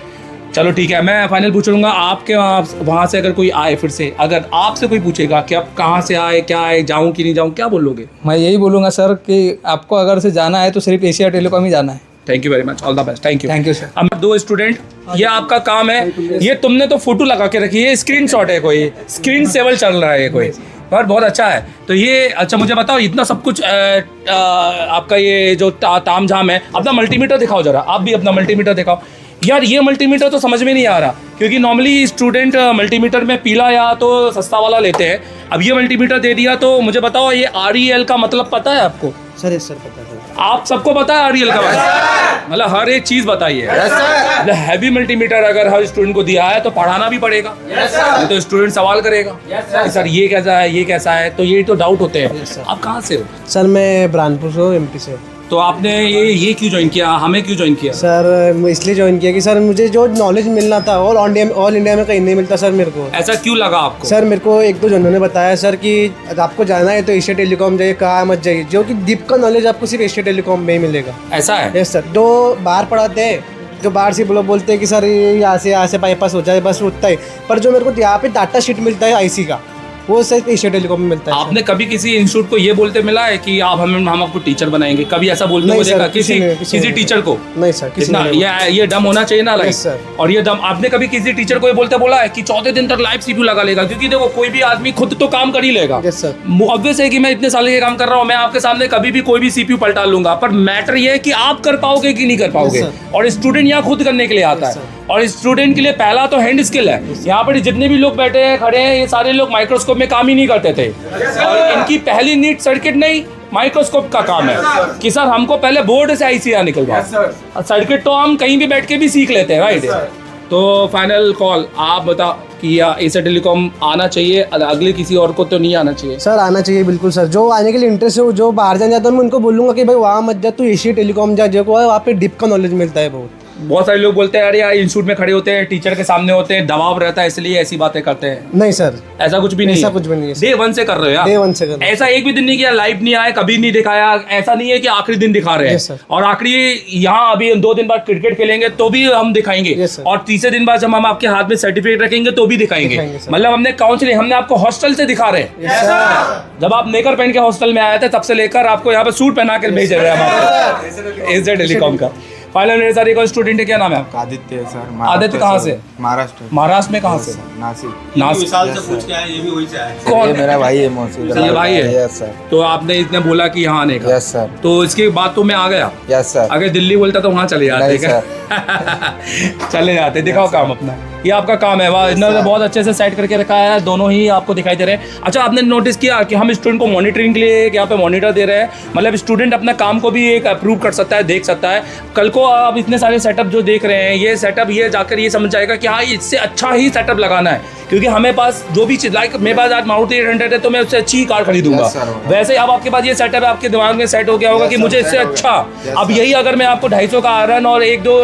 चलो ठीक है, मैं फाइनल पूछ लूँगा आपके वहाँ से अगर कोई आए फिर से, अगर आपसे कोई पूछेगा कि आप कहाँ से आए, क्या आए, जाऊँ कि नहीं जाऊँ, क्या बोलोगे? मैं यही बोलूँगा सर कि आपको अगर से जाना है तो सिर्फ एशिया टेलीकॉम ही जाना है। Thank you very much, all the best, thank you. Thank you sir. अब 2 स्टूडेंट, ये आपका काम है, ये तुमने तो फोटो लगा के रखी है, स्क्रीनशॉट है, कोई स्क्रीन सेवर चल रहा है कोई, पर बहुत अच्छा है। तो ये अच्छा मुझे बताओ, इतना सब कुछ आपका ये जो ताम झाम है, अपना मल्टीमीटर दिखाओ जरा, आप भी अपना मल्टीमीटर दिखाओ। यार ये मल्टीमीटर तो समझ में नहीं आ रहा, क्योंकि नॉर्मली स्टूडेंट मल्टीमीटर में पीला या तो सस्ता वाला लेते हैं, अब ये मल्टीमीटर दे दिया, तो मुझे बताओ ये REL का मतलब पता है आपको? सर सर पता है। आप सबको पता है REL का मतलब? मतलब हर एक चीज बताइए। हैवी मल्टीमीटर अगर हर स्टूडेंट को दिया है तो पढ़ाना भी पड़ेगा, नहीं तो स्टूडेंट सवाल करेगा कि सर ये कैसा है, ये कैसा है, तो ये तो डाउट होते हैं। आप कहाँ से हो? सर मैं ब्रानपुर से हूँ, MP से। तो आपने ये क्यों ज्वाइन किया, हमें क्यों ज्वाइन किया? सर इसलिए ज्वाइन किया कि सर मुझे जो नॉलेज मिलना था ऑल इंडिया में कहीं नहीं मिलता सर मेरे को। ऐसा क्यों लगा आपको? सर मेरे को एक दो जनों ने बताया सर कि आपको जाना है तो एशिया टेलीकॉम जाइए, कहाँ मत जाइए, जो कि डीप का नॉलेज आपको सिर्फ एशिया टेलीकॉम में ही मिलेगा। ऐसा है? Yes sir. जो बाहर पढ़ाते हैं, जो बाहर से लोग बोलते हैं कि सर ये यहाँ से बाईपास हो जाए, बस उतना ही, पर जो मेरे को यहाँ पे डाटा शीट मिलता है IC का, वो सिर्फ एशिया टेलीकॉम में मिलता है। आपने कभी किसी इंस्टीट्यूट को ये बोलते मिला है कि आप हम आपको टीचर बनाएंगे, कभी ऐसा बोलते नहीं हुए सर, देखा किसी किसी टीचर को? नहीं सर, किसी कितना ने ये दम होना चाहिए ना लाइक। Yes, sir. और ये दम आपने कभी किसी टीचर को ये बोलते बोला है कि 14 दिन तक लाइव CPU लगा लेगा? क्योंकि देखो कोई भी आदमी खुद तो काम कर ही लेगा। Yes, sir. ऑब्वियस है कि मैं इतने साल ये काम कर रहा हूँ, मैं आपके सामने कभी भी कोई भी CPU पलटा लूंगा, पर मैटर ये है कि आप कर पाओगे कि नहीं कर पाओगे। Yes, और स्टूडेंट यहाँ खुद करने के लिए आता Yes, है, और स्टूडेंट के लिए पहला तो हैंड स्किल है। यहाँ पर जितने भी लोग बैठे हैं, खड़े हैं, ये सारे लोग माइक्रोस्कोप में काम ही नहीं करते थे, और इनकी पहली नीट सर्किट नहीं माइक्रोस्कोप का काम है कि सर हमको पहले बोर्ड से IC निकलवा, सर्किट तो हम कहीं भी बैठ के भी सीख लेते हैं, राइट? तो फाइनल कॉल आप बताओ कि एशिया टेलीकॉम आना चाहिए, अगले किसी और को तो नहीं आना चाहिए? सर आना चाहिए बिल्कुल सर। जो आने के लिए इंटरेस्ट है, जो बाहर जाना चाहता है, मैं उनको बोलूँगा कि भाई वहाँ मत जा, तू एशिया टेलीकॉम जा, जो है वहाँ पे डीप का नॉलेज मिलता है बहुत सारे लोग बोलते हैं अरे यार इंस्टीट्यूट में खड़े होते हैं, टीचर के सामने होते हैं, दबाव रहता है इसलिए ऐसी बातें करते हैं। नहीं सर, ऐसा कुछ भी नहीं ऐसा है। कुछ भी नहीं है। डे 1 से कर रहे हो यार? डे 1 से कर रहे हो। ऐसा एक भी दिन नहीं किया, लाइव नहीं आए, कभी नहीं दिखाया, ऐसा नहीं है कि आखिरी दिन दिखा रहे Yes, हैं, sir. और आखिरी यहाँ अभी 2 दिन बाद क्रिकेट खेलेंगे तो भी हम दिखाएंगे, Yes, sir. और तीसरे दिन बाद जब हम आपके हाथ में सर्टिफिकेट रखेंगे तो भी दिखाएंगे। sir. मतलब हमने काउंसलिंग, हमने आपको हॉस्टल से दिखा रहे हैं। जब आप नेकर पहन के हॉस्टल में आए थे तब से लेकर आपको यहाँ पे सूट पहना के भेज रहे हैं हम आपको एशिया टेलीकॉम का। फाइनल मेरे साथ एक और स्टूडेंट है, क्या नाम है आपका? आदित्य सर। आदित्य कहाँ से? महाराष्ट्र। महाराष्ट्र में कहाँ से? नासिक। नासिक साल से पूछ के आए, ये भी वही से आए। कौन? ये मेरा भाई है मौसी। ये भाई है? Yes sir. तो आपने इतने बोला कि यहाँ आने का? Yes sir. तो इसके बाद तो मैं आ गया। Yes sir. अगर दिल्ली बोलता तो वहाँ चले जाते नहीं क्या? चले जाते। दिखाओ काम अपना, ये आपका काम है। वाह, इन्होंने बहुत अच्छे से सेट करके रखा है, दोनों ही आपको दिखाई दे रहे हैं। अच्छा, आपने नोटिस किया कि हम स्टूडेंट को मॉनिटरिंग के लिए यहाँ पे मॉनिटर दे रहे हैं, मतलब स्टूडेंट अपना काम को भी एक अप्रूव कर सकता है, देख सकता है। कल को आप इतने सारे सेटअप जो देख रहे हैं, ये सेटअप ये जाकर ये समझ जाएगा कि हाँ इससे अच्छा ही सेटअप लगाना है, क्योंकि हमें पास जो भी चीज, लाइक मेरे पास आज मारुति 800 है तो मैं उससे अच्छी कार खरीदूंगा। वैसे अब आपके पास ये सेटअप है, आपके दिमाग में सेट हो गया होगा कि मुझे इससे अच्छा। अब यही अगर मैं आपको 250 का आयरन और 1-2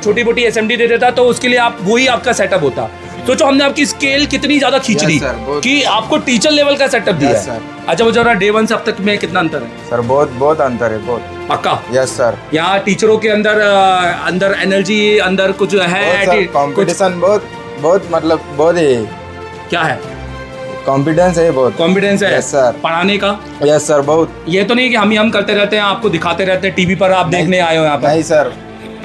छोटी मोटी SMD दे देता तो उसके लिए आप वही आपका सेटअप होता। सोचो हमने आपकी स्केल कितनी ज्यादा खींच Yes, दी sir, बहुत- कि आपको टीचर लेवल का सेटअप दिया Yes, है। sir. अच्छा वो जरा डे 1 से अब तक में कितना अंतर है? सर बहुत बहुत अंतर है, बहुत। पक्का यस सर। यहाँ टीचरों के अंदर अंदर एनर्जी अंदर कुछ है कुछ कंपटीशन बहुत बहुत मतलब बहुत है, क्या है कॉन्फिडेंस है बहुत। कॉन्फिडेंस है Yes, sir. पढ़ाने का? यस सर बहुत। ये तो नहीं कि हम ही हम करते रहते हैं आपको दिखाते रहते हैं टीवी पर आप देखने आए हो यहाँ पर? नहीं सर।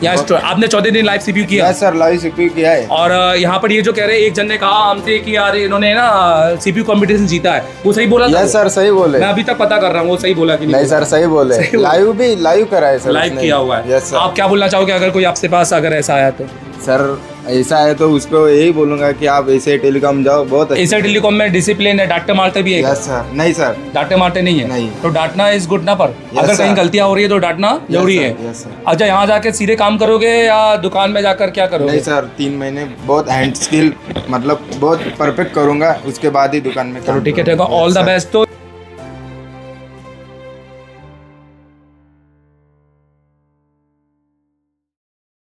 यहाँ आपने 14 दिन लाइव सीपीयू किया? यस सर, लाइव सीपीयू किया है। और यहाँ पर ये जो कह रहे हैं एक जन ने कहा हमसे कि यार इन्होंने ना सीपीयू कंपटीशन जीता है, वो सही बोला था? यस सर, सही बोले। मैं अभी तक पता कर रहा हूँ वो सही बोला कि नहीं सर, सही बोले। सही बोला। लाइव भी लाइव करा है सर, लाइव उसने। किया हुआ है। Yes sir. आप क्या बोलना चाहोगे अगर कोई आपसे पास अगर ऐसा आया तो? सर ऐसा है तो उसको यही बोलूंगा कि आप ऐसे टेलीकॉम जाओ, बहुत अच्छा। एशिया टेलीकॉम में डिसिप्लिन है, डांटते मारते भी है? Yes sir. नहीं सर, डांटते मारते नहीं है? नहीं। तो डांटना इज गुड ना, पर अगर sir. कहीं गलतियां हो रही है तो डांटना जरूरी है। Yes sir. अच्छा यहाँ जाके सीधे काम करोगे या दुकान में जाकर क्या करोगे? नहीं सर, 3 महीने बहुत हैंड स्किल मतलब बहुत परफेक्ट करूंगा, उसके बाद ही दुकान में चलो ठीक है, ऑल द बेस्ट। तो